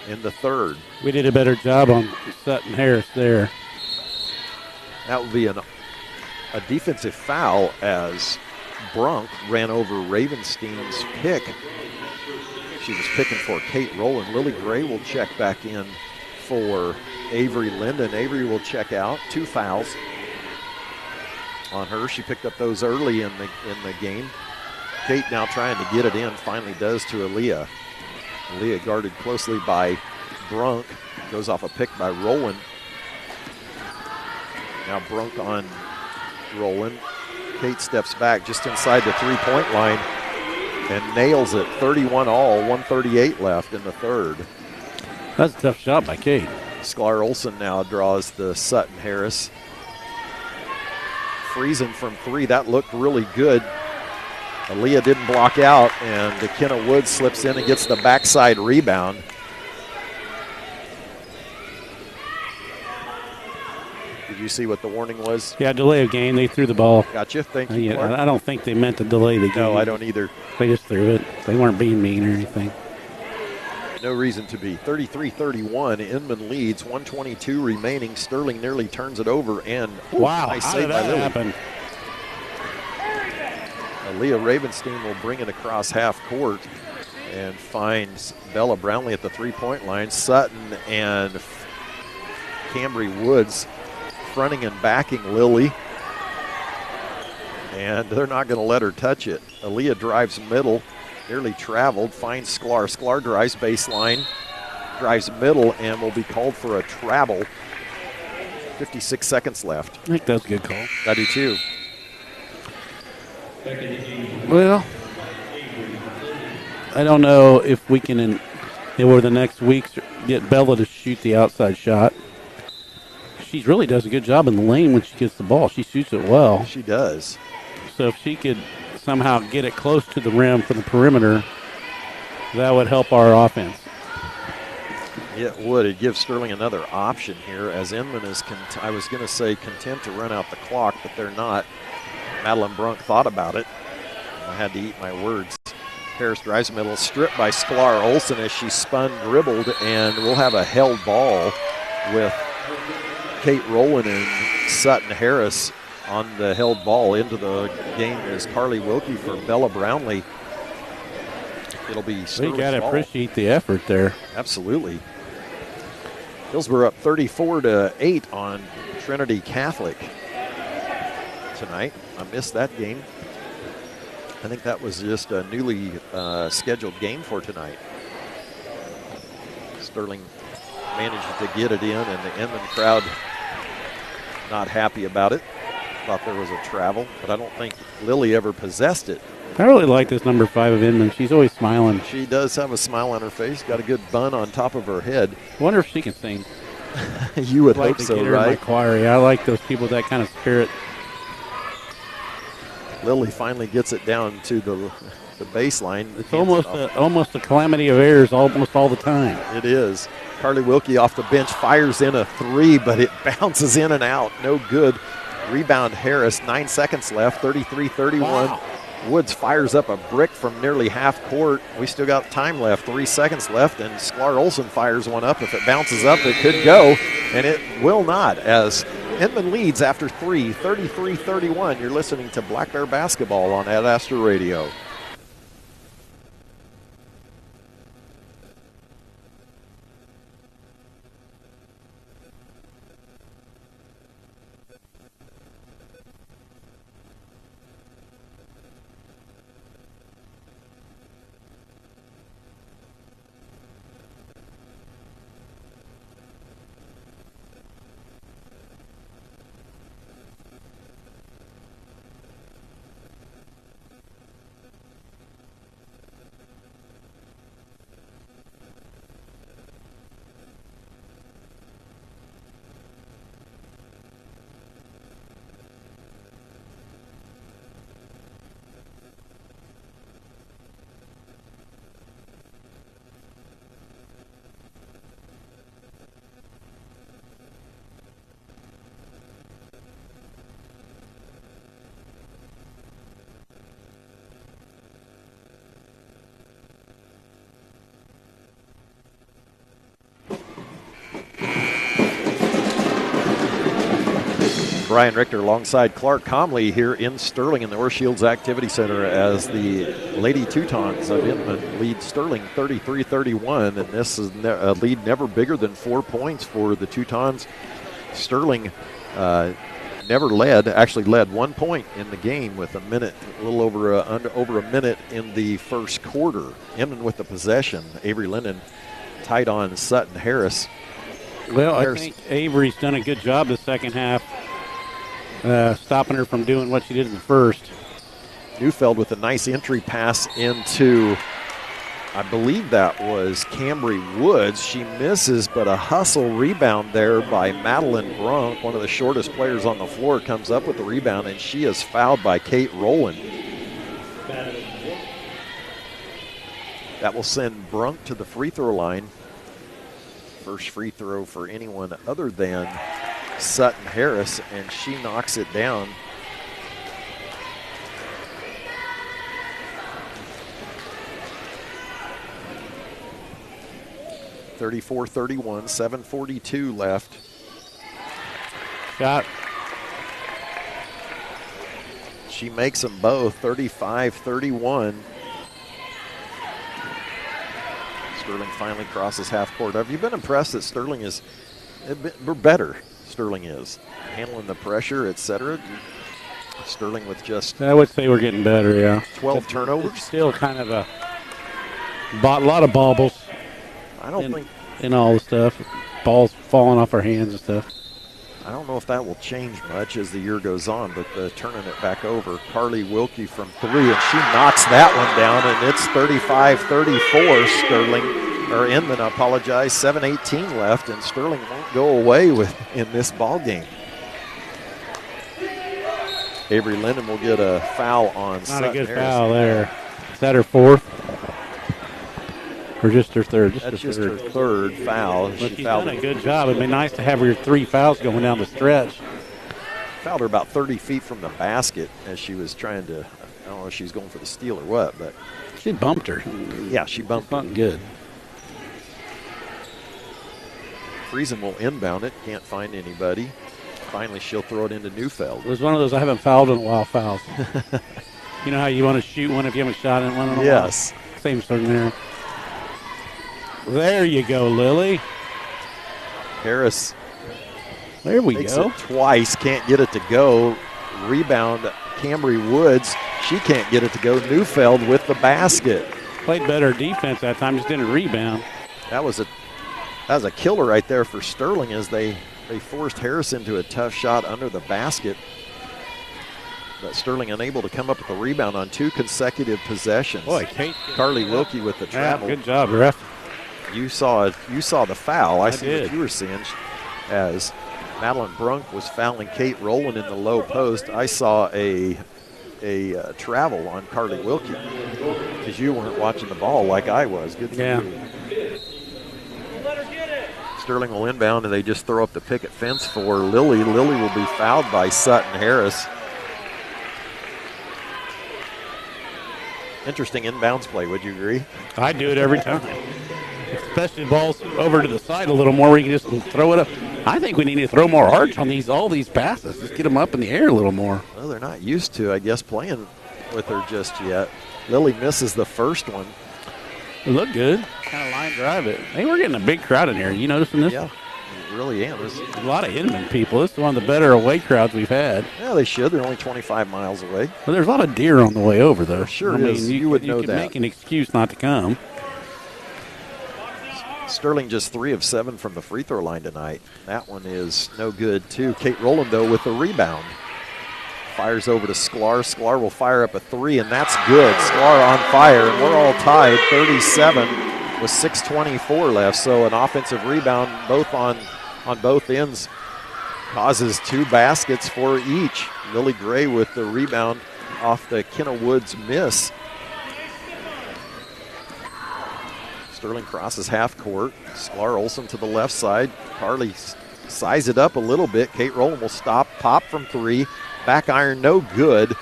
S3: in the third.
S4: We did a better job on Sutton Harris there.
S3: That would be a defensive foul as Brunk ran over Ravenstein's pick. She was picking for Kate Rowland. Lily Gray will check back in for Avery Linden. Avery will check out. 2 fouls on her. She picked up those early in the game. Kate now trying to get it in, finally does to Aaliyah. Aaliyah guarded closely by Brunk. Goes off a pick by Rowland. Now Brunk on Rowland. Kate steps back just inside the three-point line and nails it. 31 all, 138 left in the third.
S4: That's a tough shot by Kate.
S3: Sklar Olson now draws the Sutton Harris. Friesen from three, that looked really good. Aaliyah didn't block out, and Kenna Woods slips in and gets the backside rebound. Did you see what the warning was?
S4: Yeah, delay of game. They threw the ball.
S3: Gotcha. Thank you, Clark.
S4: I don't think they meant to delay the game.
S3: No, I don't either.
S4: They just threw it. They weren't being mean or anything.
S3: No reason to be. 33-31. Inman leads. 1:22 remaining. Sterling nearly turns it over, and
S4: wow,
S3: nice
S4: how
S3: save
S4: did
S3: by
S4: that
S3: Lily.
S4: happen?
S3: Aaliyah Ravenstein will bring it across half court and finds Bella Brownlee at the three-point line. Sutton and Cambry Woods fronting and backing Lily, and they're not going to let her touch it. Aaliyah drives middle, nearly traveled, finds Sklar. Sklar drives baseline, drives middle, and will be called for a travel. 56 seconds left.
S4: I think that's a good call.
S3: I do too.
S4: Well, I don't know if we can, over the next weeks, get Bella to shoot the outside shot. She really does a good job in the lane when she gets the ball. She shoots it well.
S3: She does.
S4: So if she could somehow get it close to the rim from the perimeter, that would help our offense.
S3: It would. It gives Sterling another option here, as Inman is, I was going to say, content to run out the clock, but they're not. Madeline Brunk thought about it. I had to eat my words. Harris drives middle, stripped by Sklar Olson as she spun, dribbled, and we'll have a held ball with Kate Rowland and Sutton Harris on the held ball. Into the game is Carly Wilkie for Bella Brownlee. It'll be Sterling's
S4: We got to
S3: ball.
S4: appreciate the effort there.
S3: Absolutely. Hillsborough up 34-8 on Trinity Catholic tonight. I missed that game. I think that was just a newly scheduled game for tonight. Sterling managed to get it in, and the Inman crowd not happy about it. Thought there was a travel, but I don't think Lily ever possessed it.
S4: I really like this number 5 of Inman. She's always smiling.
S3: She does have a smile on her face, got a good bun on top of her head.
S4: I wonder if she can sing.
S3: You would
S4: I'd like
S3: hope
S4: to
S3: so,
S4: get her in my
S3: right?
S4: choir. Yeah, I like those people with that kind of spirit.
S3: Lily finally gets it down to the baseline.
S4: It's almost a calamity of errors almost all the time.
S3: It is. Carly Wilkie off the bench fires in a three, but it bounces in and out. No good. Rebound Harris. 9 seconds left. 33-31.
S4: Wow.
S3: Woods fires up a brick from nearly half court. We still got time left. 3 seconds left, and Sklar Olson fires one up. If it bounces up, it could go. And it will not, as Inman leads after 3, 33-31. You're listening to Black Bear Basketball on Ad Astra Radio. Brian Richter alongside Clark Comley here in Sterling in the North Shields Activity Center as the Lady Teutons of Inman lead Sterling 33-31, and this is a lead never bigger than 4 points for the Teutons. Sterling never led, actually led 1 point in the game with a little over a minute in the first quarter. Inman with the possession. Avery Linden tight on Sutton Harris.
S4: Well, I think Avery's done a good job the second half. Stopping her from doing what she did in the first.
S3: Neufeld with a nice entry pass into, I believe that was Cambry Woods. She misses, but a hustle rebound there by Madeline Brunk, one of the shortest players on the floor, comes up with the rebound, and she is fouled by Kate Rowland. That will send Brunk to the free throw line. First free throw for anyone other than Sutton Harris, and she knocks it down. (34-31), 7:42 left.
S4: Shot.
S3: She makes them both, 35-31. Sterling finally crosses half court. Have you been impressed that Sterling is better? Sterling is handling the pressure, etc. Sterling with just,
S4: I would say we're getting better, yeah.
S3: 12 turnovers.
S4: It's still kind of a lot of baubles.
S3: I don't think
S4: in all the stuff, balls falling off our hands and stuff.
S3: I don't know if that will change much as the year goes on, but turning it back over. Carly Wilkie from 3, and she knocks that one down, and it's 35-34. Sterling. Or Inman, I apologize, 7:18 left, and Sterling won't go away in this ball game. Avery Linden will get a foul on Sutton
S4: Not a good
S3: Harris.
S4: foul there. Is that her fourth? Or just her third?
S3: That's just her third foul.
S4: Well, she's done a good job. It'd be nice to have her 3 fouls going down the stretch.
S3: Fouled her about 30 feet from the basket as she was trying to, I don't know if she's going for the steal or what, but.
S4: She bumped her.
S3: Yeah, she bumped her.
S4: Not good.
S3: Friesen will inbound it, can't find anybody. Finally, she'll throw it into Neufeld.
S4: It was one of those I haven't fouled in a while fouls. You know how you want to shoot one if you haven't shot in one in a while?
S3: Yes.
S4: Same thing there. There you go, Lily.
S3: Harris.
S4: There we
S3: makes
S4: go.
S3: It twice, can't get it to go. Rebound, Cambry Woods. She can't get it to go. Neufeld with the basket.
S4: Played better defense that time, just didn't rebound.
S3: That was a killer right there for Sterling as they forced Harris into a tough shot under the basket. But Sterling unable to come up with a rebound on 2 consecutive possessions.
S4: Boy, Kate.
S3: Carly Wilkie with the travel.
S4: Yeah, good job, ref.
S3: You saw the foul. I see
S4: did.
S3: what you were seeing as Madeline Brunk was fouling Kate Rowland in the low post. I saw a travel on Carly Wilkie because you weren't watching the ball like I was. Good for you. Sterling will inbound, and they just throw up the picket fence for Lily. Lily will be fouled by Sutton Harris. Interesting inbounds play, would you agree?
S4: I do it every time. Especially balls over to the side a little more where you can just throw it up. I think we need to throw more arch on all these passes. Just get them up in the air a little more.
S3: Well, they're not used to, I guess, playing with her just yet. Lily misses the first one.
S4: It looked good. Kind of line drive it. Hey, we're getting a big crowd in here. You noticing this?
S3: Yeah, it really am. There's
S4: a lot of Inman people. This is one of the better away crowds we've had.
S3: Yeah, they should. They're only 25 miles away.
S4: Well, there's a lot of deer on the way over, though.
S3: Sure
S4: I mean,
S3: is. You would know
S4: could
S3: that.
S4: make an excuse not to come.
S3: Sterling just 3 of 7 from the free throw line tonight. That one is no good, too. Kate Rowland, though, with the rebound. Fires over to Sklar. Sklar will fire up a 3, and that's good. Sklar on fire, and we're all tied, 37 with 6:24 left. So an offensive rebound both on both ends causes 2 baskets for each. Lily Gray with the rebound off the Kenna Woods miss. Sterling crosses half court. Sklar Olson to the left side. Carly size it up a little bit. Kate Rowland will stop, pop from 3. Back iron, no good.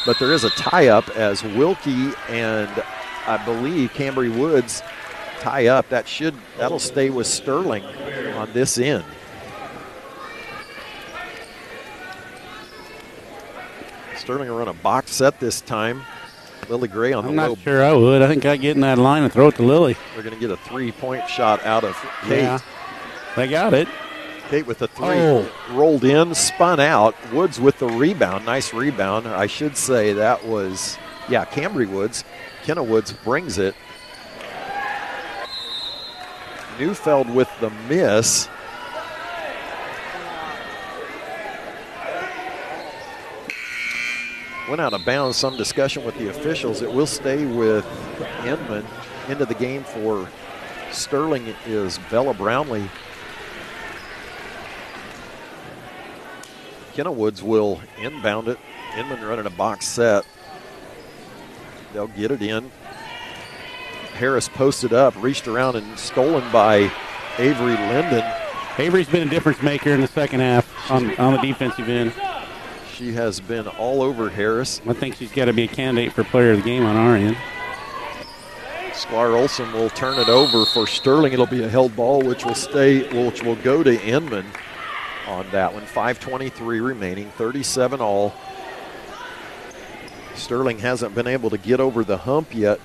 S3: But there is a tie-up as Wilkie and I believe Cambry Woods tie up. That'll stay with Sterling on this end. Sterling will run a box set this time. Lily Gray on the low.
S4: I'm not sure I would. I think I'd get in that line and throw it to Lily.
S3: They're going to get a 3-point shot out of Kate.
S4: Yeah, they got it.
S3: Kate with the 3, rolled in, spun out. Woods with the rebound. Nice rebound. I should say that was, Cambry Woods. Kenna Woods brings it. Neufeld with the miss. Went out of bounds. Some discussion with the officials. It will stay with Inman. Into the game for Sterling is Bella Brownlee. Kenna Woods will inbound it. Inman running a box set. They'll get it in. Harris posted up, reached around and stolen by Avery Linden.
S4: Avery's been a difference maker in the second half on the defensive end.
S3: She has been all over Harris.
S4: I think she's got to be a candidate for player of the game on our end.
S3: Sklar Olson will turn it over for Sterling. It'll be a held ball, which will go to Inman on that one. 5:23 remaining, 37 all. Sterling hasn't been able to get over the hump yet.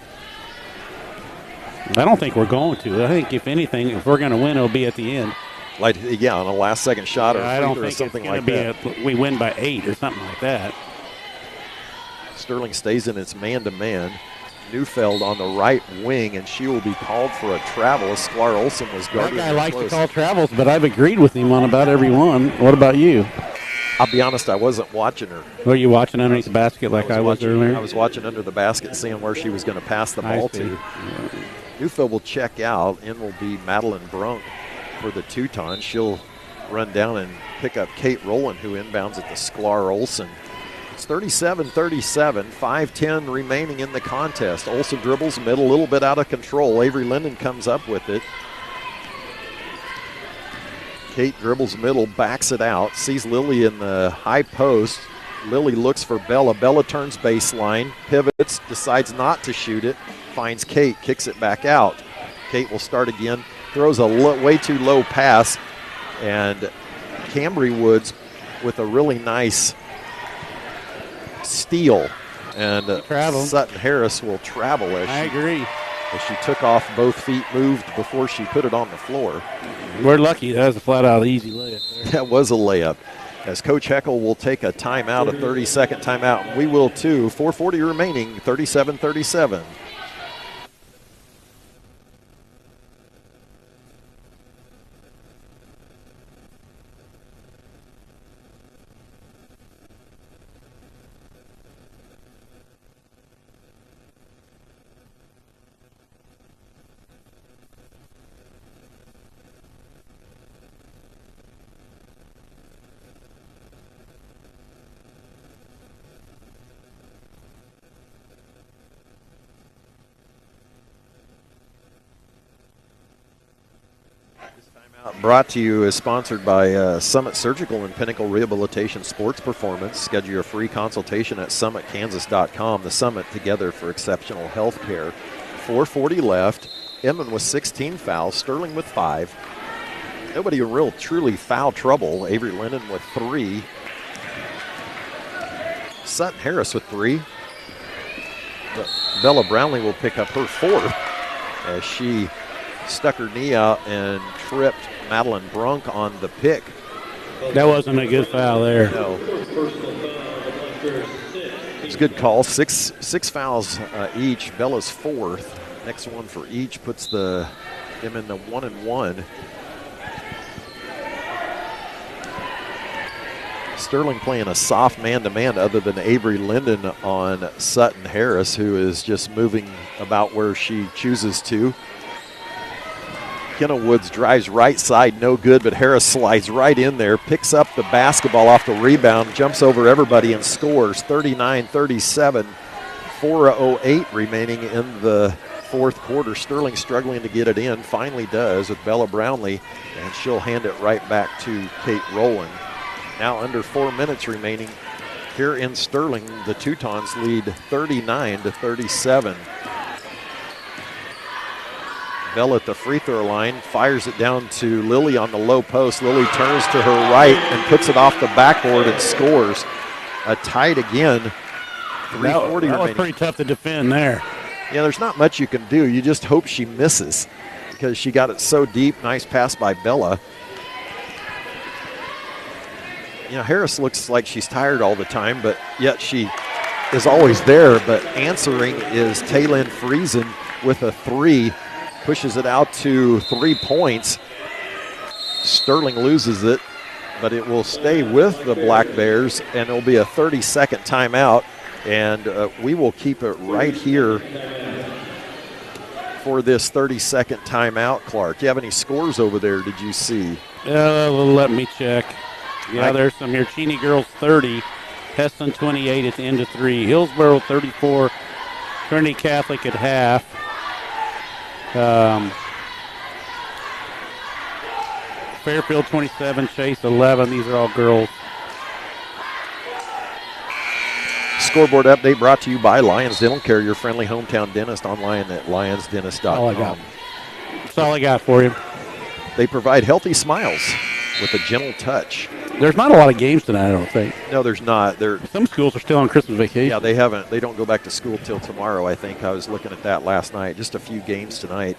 S4: I don't think we're going to. I think if anything, if we're going to win, it'll be at the end.
S3: On a last-second shot or
S4: I don't think
S3: something
S4: it's
S3: like that.
S4: We win by 8 or something like that.
S3: Sterling stays in its man-to-man. Neufeld on the right wing, and she will be called for a travel as Sklar Olson was guarding.
S4: That guy likes to call travels, but I've agreed with him on about every one. What about you?
S3: I'll be honest, I wasn't watching her.
S4: Were you watching underneath the basket like I was earlier?
S3: I was watching under the basket, seeing where she was going to pass the ball to. Neufeld will check out, and will be Madeline Brunk for the Teutons. She'll run down and pick up Kate Rowland, who inbounds it to Sklar Olson. It's 37-37, 5:10 remaining in the contest. Olson dribbles middle, a little bit out of control. Avery Linden comes up with it. Kate dribbles middle, backs it out, sees Lily in the high post. Lily looks for Bella. Bella turns baseline, pivots, decides not to shoot it, finds Kate, kicks it back out. Kate will start again, throws a way too low pass, and Cambry Woods with a really nice steal. And Sutton Harris will travel
S4: I agree.
S3: As she took off, both feet moved before she put it on the floor.
S4: We're lucky. That was a flat-out easy layup there.
S3: That was a layup. As Coach Heckel will take a timeout, a 30-second timeout. We will too. 4:40 remaining, 37-37. Brought to you is sponsored by Summit Surgical and Pinnacle Rehabilitation Sports Performance. Schedule your free consultation at summitkansas.com. The Summit, together for exceptional health care. 4:40 left. Inman with 16 fouls. Sterling with 5. Nobody in real truly foul trouble. Avery Linden with 3. Sutton Harris with 3. But Bella Brownlee will pick up her 4th as she stuck her knee out and tripped Madeline Brunk on the pick.
S4: That wasn't a good foul there.
S3: No. It's a good call. Six fouls each. Bella's 4th. Next one for each puts them in the 1-1. Sterling playing a soft man-to-man other than Avery Linden on Sutton Harris, who is just moving about where she chooses to. Kenna Woods drives right side, no good, but Harris slides right in there, picks up the basketball off the rebound, jumps over everybody and scores 39-37. 4:08 remaining in the 4th quarter. Sterling struggling to get it in, finally does with Bella Brownlee, and she'll hand it right back to Kate Rowland. Now under 4 minutes remaining here in Sterling, the Teutons lead 39-37. Bell at the free throw line, fires it down to Lily on the low post. Lily turns to her right and puts it off the backboard and scores. Tied again, 3:40 remaining.
S4: That was pretty tough to defend there.
S3: Yeah, there's not much you can do. You just hope she misses because she got it so deep. Nice pass by Bella. You know, Harris looks like she's tired all the time, but yet she is always there. But answering is Taylin Friesen with a 3. Pushes it out to 3 points. Sterling loses it, but it will stay with the Black Bears, and it'll be a 30-second timeout. And we will keep it right here for this 30-second timeout, Clark. Do you have any scores over there, did you see?
S4: Let me check. Yeah, there's some here. Cheney Girls 30, Heston 28 at the end of 3, Hillsboro 34, Trinity Catholic at half. Fairfield 27, Chase 11. These are all girls.
S3: Scoreboard update brought to you by Lions Dental Care, your friendly hometown dentist, online at lionsdentist.com.
S4: That's all I got for you.
S3: They provide healthy smiles with a gentle touch.
S4: There's not a lot of games tonight, I don't think.
S3: No, there's not.
S4: Some schools are still on Christmas vacation.
S3: Yeah, they haven't. They don't go back to school till tomorrow, I think. I was looking at that last night. Just a few games tonight.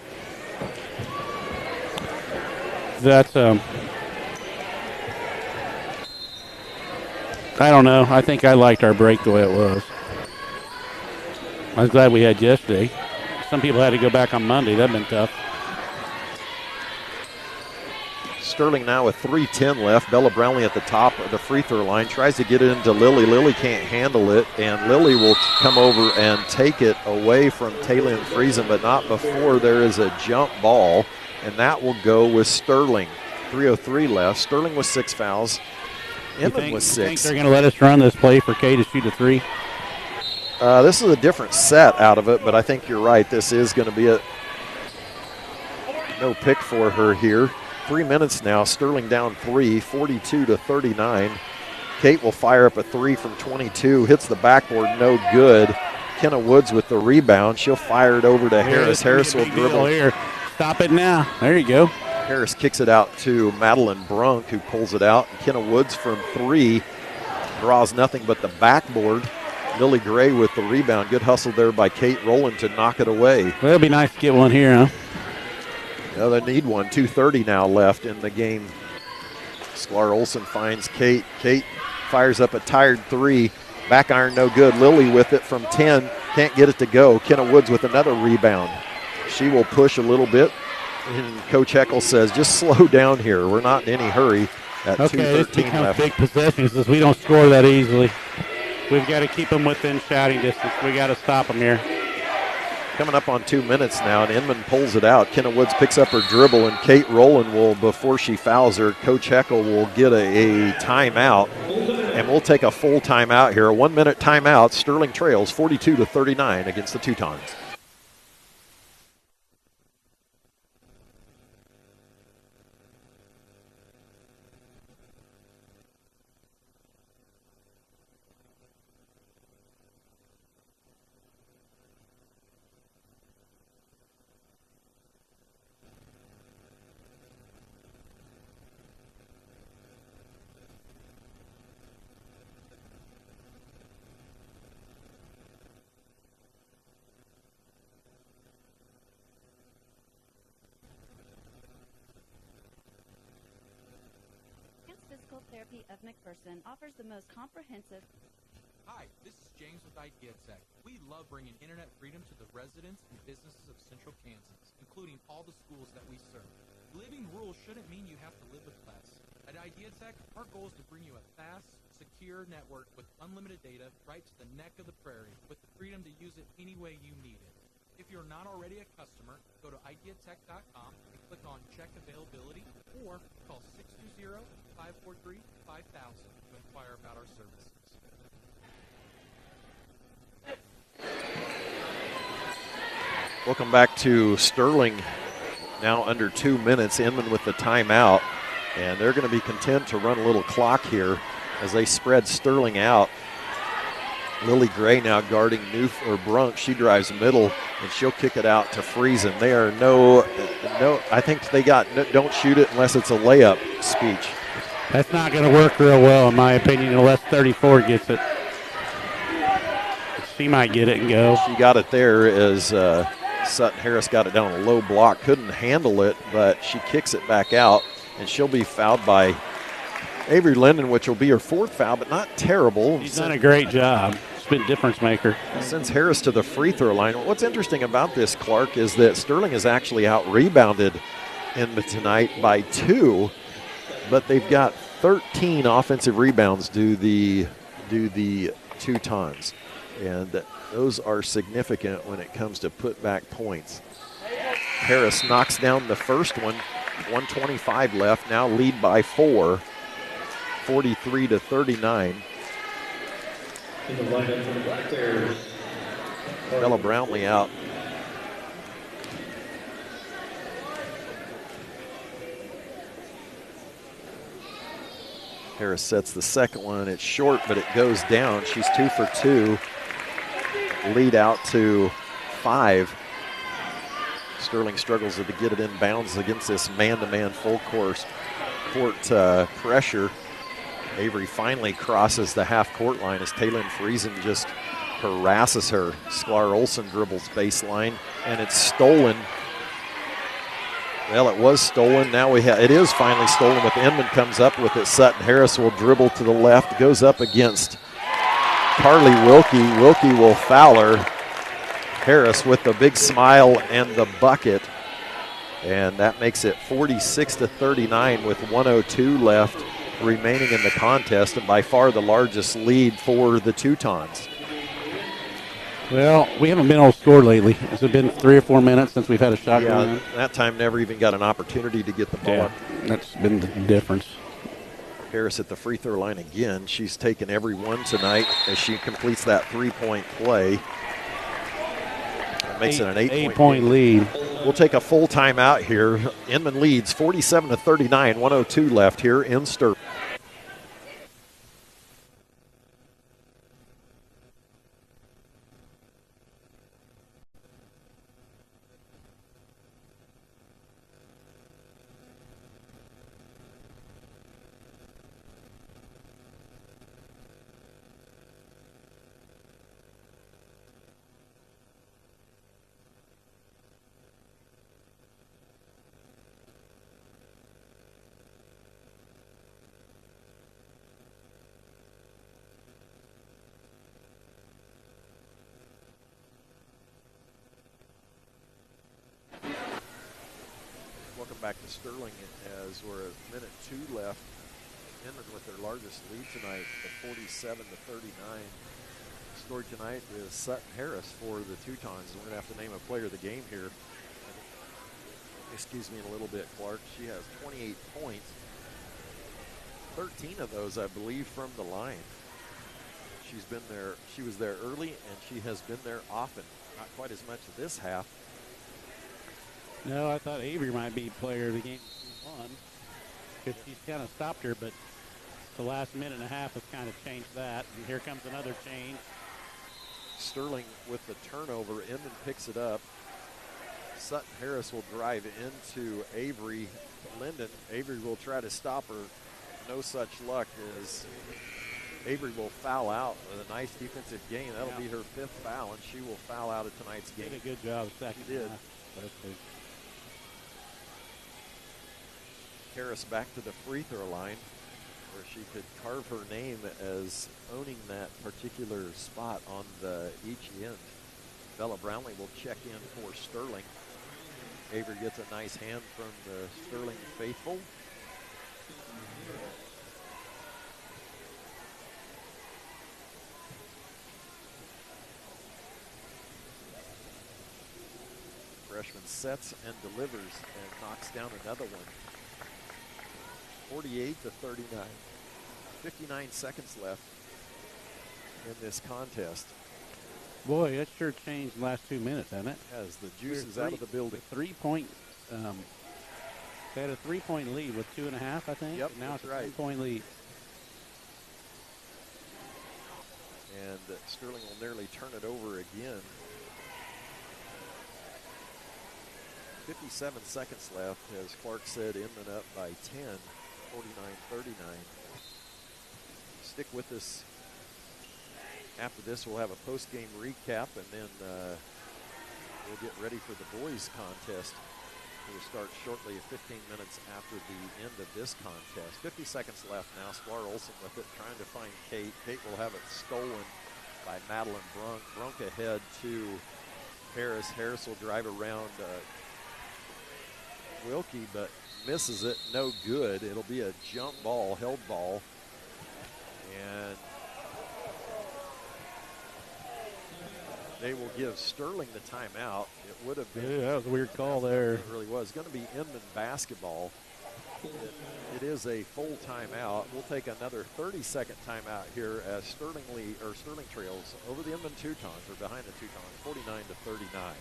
S4: That's, I don't know. I think I liked our break the way it was. I was glad we had yesterday. Some people had to go back on Monday. That'd been tough.
S3: Sterling now with 3:10 left. Bella Brownlee at the top of the free throw line. Tries to get it into Lily. Lily can't handle it, and Lily will come over and take it away from Taylor Friesen, but not before there is a jump ball, and that will go with Sterling. 3:03 left. Sterling with 6 fouls. Inman with 6.
S4: You think they're going to let us run this play for Kay to shoot a 3?
S3: This is a different set out of it, but I think you're right. This is going to be a no pick for her here. 3 minutes now. Sterling down 3, 42-39. Kate will fire up a 3 from 22. Hits the backboard, no good. Kenna Woods with the rebound. She'll fire it over to Harris. Harris will dribble.
S4: Here. Stop it now. There you go.
S3: Harris kicks it out to Madeline Brunk, who pulls it out. Kenna Woods from 3 draws nothing but the backboard. Lily Gray with the rebound. Good hustle there by Kate Rowland to knock it away.
S4: Well, it'd be nice to get one here, huh?
S3: Yeah, they need one. 2:30 now left in the game. Sklar Olsen finds Kate. Kate fires up a tired 3. Back iron no good. Lily with it from 10. Can't get it to go. Kenna Woods with another rebound. She will push a little bit. And Coach Heckel says, just slow down here. We're not in any hurry at 2:13 left.
S4: Big possessions as we don't score that easily. We've got to keep them within shouting distance. We got to stop them here.
S3: Coming up on 2 minutes now, and Inman pulls it out. Kenna Woods picks up her dribble, and Kate Rowland will, before she fouls her, Coach Heckel will get a timeout, and we'll take a full timeout here. A 1 minute timeout. Sterling trails 42-39 against the Teutons.
S8: University of McPherson offers the most comprehensive.
S9: Hi, this is James with Idea Tech. We love bringing internet freedom to the residents and businesses of Central Kansas, including all the schools that we serve. Living rural shouldn't mean you have to live with less. At Idea Tech, our goal is to bring you a fast, secure network with unlimited data right to the neck of the prairie with the freedom to use it any way you need it. If you're not already a customer, go to ideatech.com and click on Check Availability or call 620-543-5000 to inquire about our services.
S3: Welcome back to Sterling. Now under 2 minutes. Inman with the timeout. And they're going to be content to run a little clock here as they spread Sterling out. Lily Gray now guarding Brunk. She drives middle, and she'll kick it out to Friesen. They are I think they got don't shoot it unless it's a layup speech.
S4: That's not going to work real well, in my opinion, unless 34 gets it. She might get it and go.
S3: She got it there as Sutton Harris got it down a low block. Couldn't handle it, but she kicks it back out, and she'll be fouled by Avery Linden, which will be her fourth foul, but not terrible.
S4: She's done a great job. She's been difference maker.
S3: Sends Harris to the free throw line. What's interesting about this, Clark, is that Sterling is actually out-rebounded tonight by 2, but they've got 13 offensive rebounds due the Teutons. And those are significant when it comes to put-back points. Harris knocks down the first one. 1:25 left. Now lead by 4, 43-39.
S10: In the lineup for the Black Bears,
S3: Bella Brownlee out. Harris sets the second one. It's short, but it goes down. She's 2 for 2. Lead out to 5. Sterling struggles to get it in bounds against this man-to-man full court pressure. Avery finally crosses the half-court line as Taylin Friesen just harasses her. Sklar Olsen dribbles baseline, and it's stolen. Well, it was stolen. Now it is finally stolen, but Inman comes up with it. Sutton Harris will dribble to the left, goes up against Carly Wilkie. Wilkie will foul her. Harris with the big smile and the bucket. And that makes it 46-39 with 1:02 left remaining in the contest, and by far the largest lead for the Teutons.
S4: Well, we haven't been able to score lately. Has it been 3 or 4 minutes since we've had a shot going on?
S3: That time never even got an opportunity to get the ball up.
S4: That's been the difference.
S3: Harris at the free throw line again. She's taken every one tonight as she completes that three-point play. That makes it an 8-point
S4: lead.
S3: We'll take a full timeout here. Inman leads 47-39, 1:02 left here in Sterling. Back to Sterling as we're at minute 2 left. Inman with their largest lead tonight at 47-39. The story tonight is Sutton Harris for the Teutons. We're going to have to name a player of the game here. Excuse me in a little bit, Clark. She has 28 points. 13 of those, I believe, from the line. She's been there. She was there early, and she has been there often. Not quite as much this half.
S4: No, I thought Avery might be player of the game because she's kind of stopped her, but the last minute and a half has kind of changed that. And here comes another change.
S3: Sterling with the turnover. Inman picks it up. Sutton Harris will drive into Avery Linden. Avery will try to stop her. No such luck as Avery will foul out with a nice defensive game. That'll be her 5th foul, and she will foul out of tonight's game.
S4: Did a good job second.
S3: She did. Harris back to the free throw line. where she could carve her name as owning that particular spot on each end. Bella Brownlee will check in for Sterling. Avery gets a nice hand from the Sterling faithful. Freshman sets and delivers and knocks down another one. 48-39. 59 seconds left in this contest.
S4: Boy, that sure changed the last 2 minutes, hasn't it?
S3: As the juice is out of the building.
S4: They had a 3-point lead with 2.5, I think.
S3: Yep,
S4: now it's a
S3: right.
S4: 10-point lead.
S3: And Sterling will nearly turn it over again. 57 seconds left, as Clark said, Inman up by 10, 49-39. Stick with us. After this, we'll have a post-game recap, and then we'll get ready for the boys' contest. We'll start shortly 15 minutes after the end of this contest. 50 seconds left now. Sklar Olsen with it, trying to find Kate. Kate will have it stolen by Madeline Brunk. Brunk ahead to Harris. Harris will drive around Wilkie, but misses it. No good. It'll be a jump ball, held ball. And they will give Sterling the timeout. It would have been.
S4: Yeah, that was a weird call there.
S3: It really was. Going to be Inman basketball. It is a full timeout. We'll take another 30-second timeout here as Sterling trails over the Inman Teutons, or behind the Teutons, 49-39.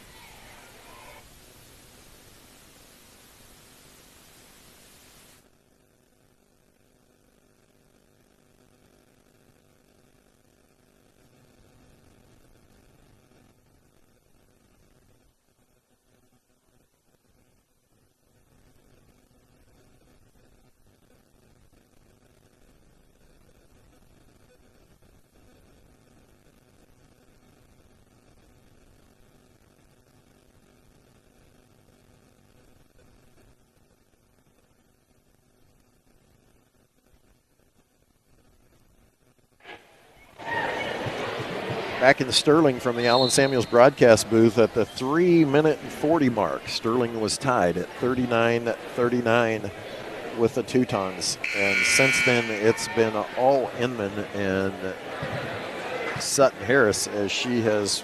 S3: Back in Sterling from the Allen Samuels broadcast booth at the 3-minute and 40 mark. Sterling was tied at 39-39 with the Teutons. And since then, it's been all Inman and Sutton Harris, as she has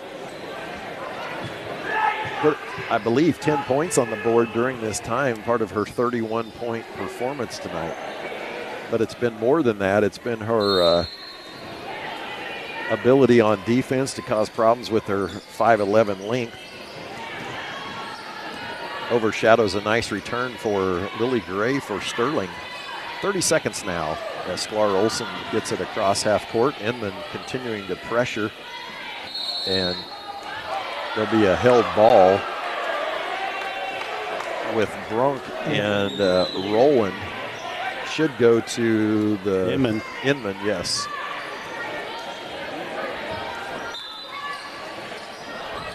S3: put, I believe, 10 points on the board during this time, part of her 31-point performance tonight. But it's been more than that. It's been her ability on defense to cause problems with her 5'11" length. Overshadows a nice return for Lily Gray for Sterling. 30 seconds now as Sklar Olsen gets it across half court. Inman continuing to pressure, and there'll be a held ball with Brunk and Rowland. Should go to the
S4: Inman,
S3: yes.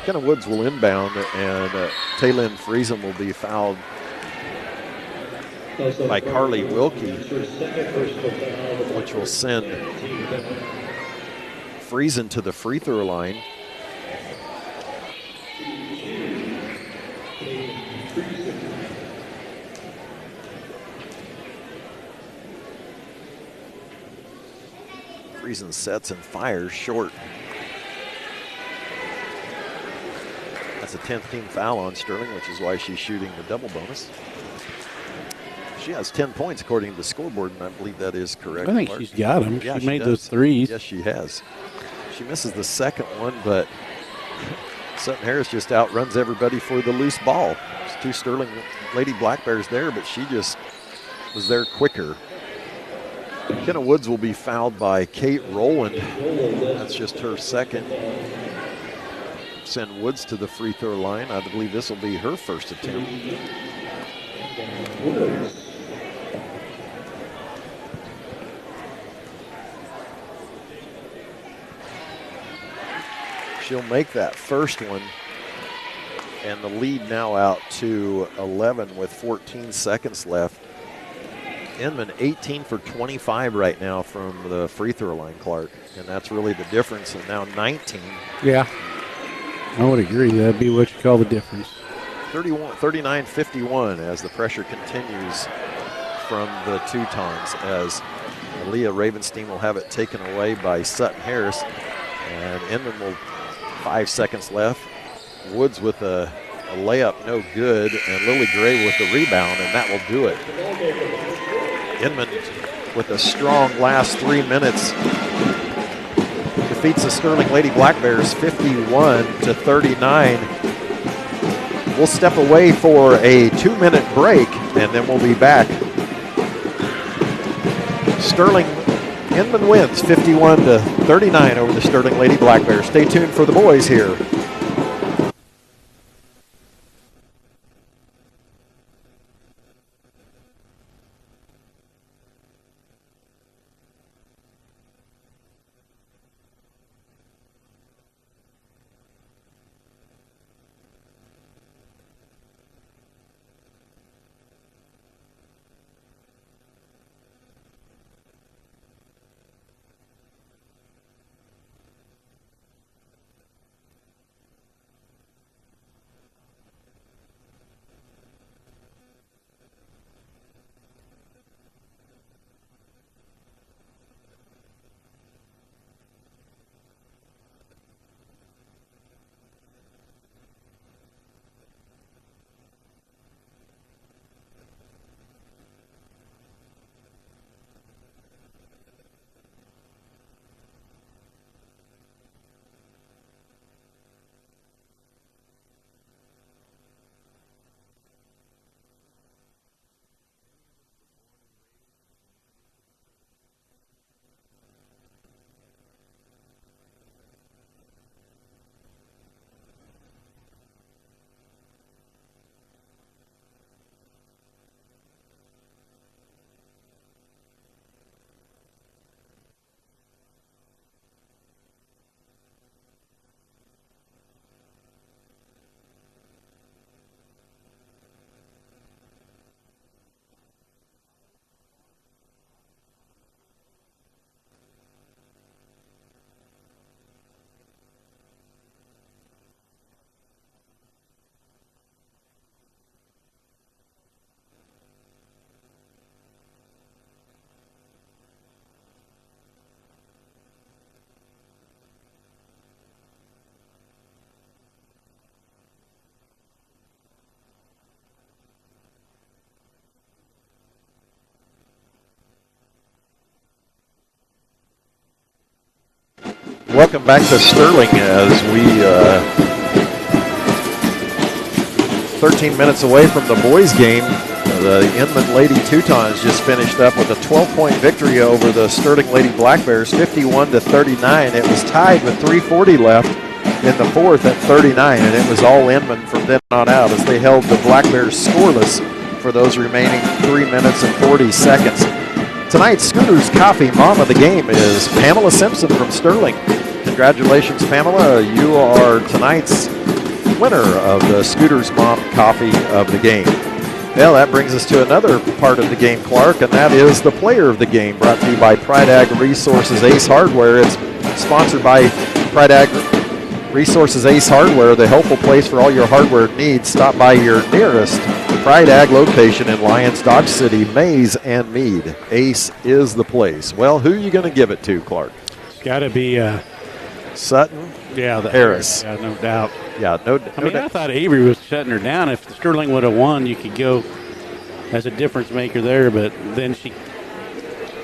S3: Kenna Woods will inbound, and Taylin Friesen will be fouled by Carly Wilkie, which will send Friesen to the free throw line. Friesen sets and fires short. That's a 10th team foul on Sterling, which is why she's shooting the double bonus. She has 10 points according to the scoreboard, and I believe that is correct.
S4: I think
S3: Clark.
S4: she's got them.
S3: Yeah,
S4: she made
S3: does.
S4: those threes.
S3: Yes, she has. She misses the second one, but Sutton Harris just outruns everybody for the loose ball. There's two Sterling Lady Black Bears there, but she just was there quicker. Kenna Woods will be fouled by Kate Rowland. That's just her second. Send Woods to the free throw line. I believe this will be her first attempt. She'll make that first one, and the lead now out to 11 with 14 seconds left Inman 18 for 25 right now from the free throw line, Clark, and that's really the difference, and now 19.
S4: Yeah, I would agree. That'd be what you call the difference.
S3: 39-51 as the pressure continues from the Teutons, as Leah Ravenstein will have it taken away by Sutton Harris, and Inman will, 5 seconds left. Woods with a layup, no good, and Lily Gray with the rebound, and that will do it. Inman with a strong last 3 minutes defeats the Sterling Lady Black Bears 51-39. We'll step away for a 2-minute break, and then we'll be back. Inman wins 51-39 over the Sterling Lady Black Bears. Stay tuned for the boys here. Welcome back to Sterling as we 13 minutes away from the boys game. The Inman Lady Teutons just finished up with a 12-point victory over the Sterling Lady Black Bears, 51-39. It was tied with 3:40 left in the fourth at 39, and it was all Inman from then on out as they held the Black Bears scoreless for those remaining 3 minutes and 40 seconds. Tonight's Scooters Coffee Mom of the Game is Pamela Simpson from Sterling. Congratulations, Pamela. You are tonight's winner of the Scooters Mom Coffee of the Game. Well, that brings us to another part of the game, Clark, and that is the player of the game, brought to you by Pride Ag Resources Ace Hardware. It's sponsored by Pride Ag Resources Ace Hardware, the helpful place for all your hardware needs. Stop by your nearest Pride Ag location in Lyons, Dodge City, Mays, and Meade. Ace is the place. Well, who are you going to give it to, Clark?
S4: It's got to be
S3: Sutton?
S4: Yeah,
S3: Harris.
S4: Yeah, no doubt.
S3: Yeah,
S4: I thought Avery was shutting her down. If Sterling would have won, you could go as a difference maker there, but then she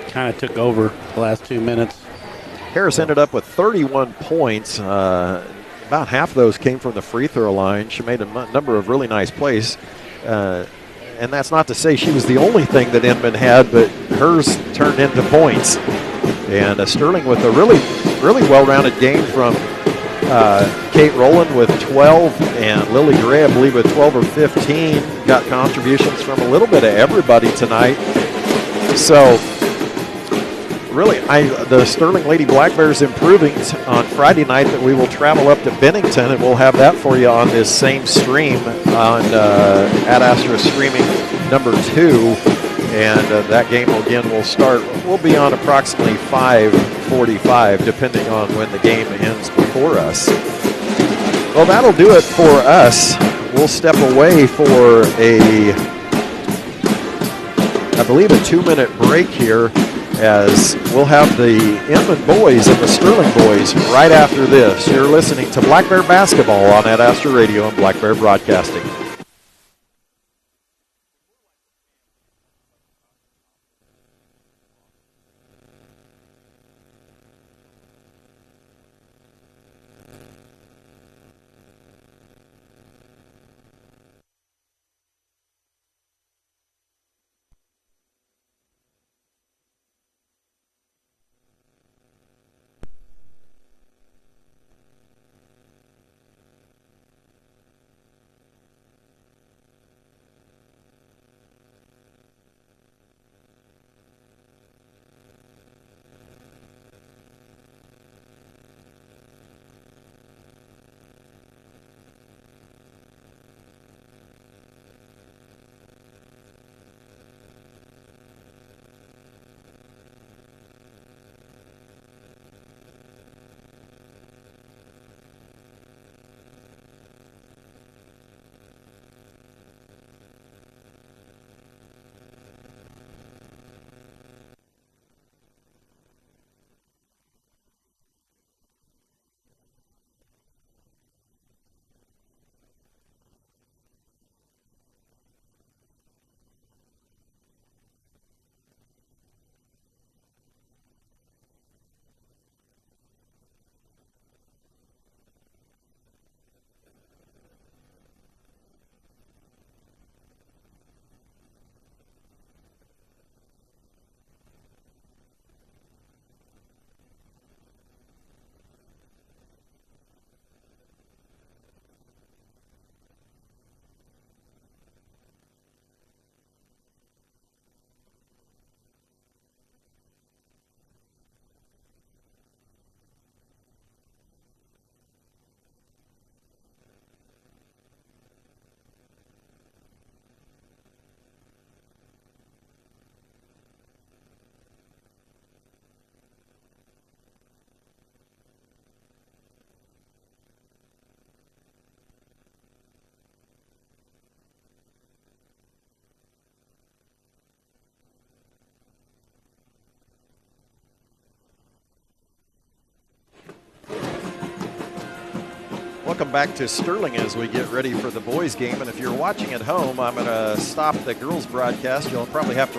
S4: kind of took over the last 2 minutes.
S3: Harris ended up with 31 points. About half of those came from the free throw line. She made a number of really nice plays. And that's not to say she was the only thing that Inman had, but hers turned into points. And Sterling with a really well-rounded game from Kate Rowland with 12, and Lily Gray, I believe, with 12 or 15. Got contributions from a little bit of everybody tonight. So really, the Sterling Lady Black Bears improving on Friday night, that we will travel up to Bennington, and we'll have that for you on this same stream on Ad Astra Streaming number 2. And that game again will start. We'll be on approximately 5:45, depending on when the game ends before us. Well, that'll do it for us. We'll step away for I believe a 2-minute break here, as we'll have the Inman boys and the Sterling boys right after this. You're listening to Black Bear Basketball on Ad Astra Radio and Black Bear Broadcasting. Welcome back to Sterling as we get ready for the boys game. And if you're watching at home, I'm going to stop the girls broadcast. You'll probably have to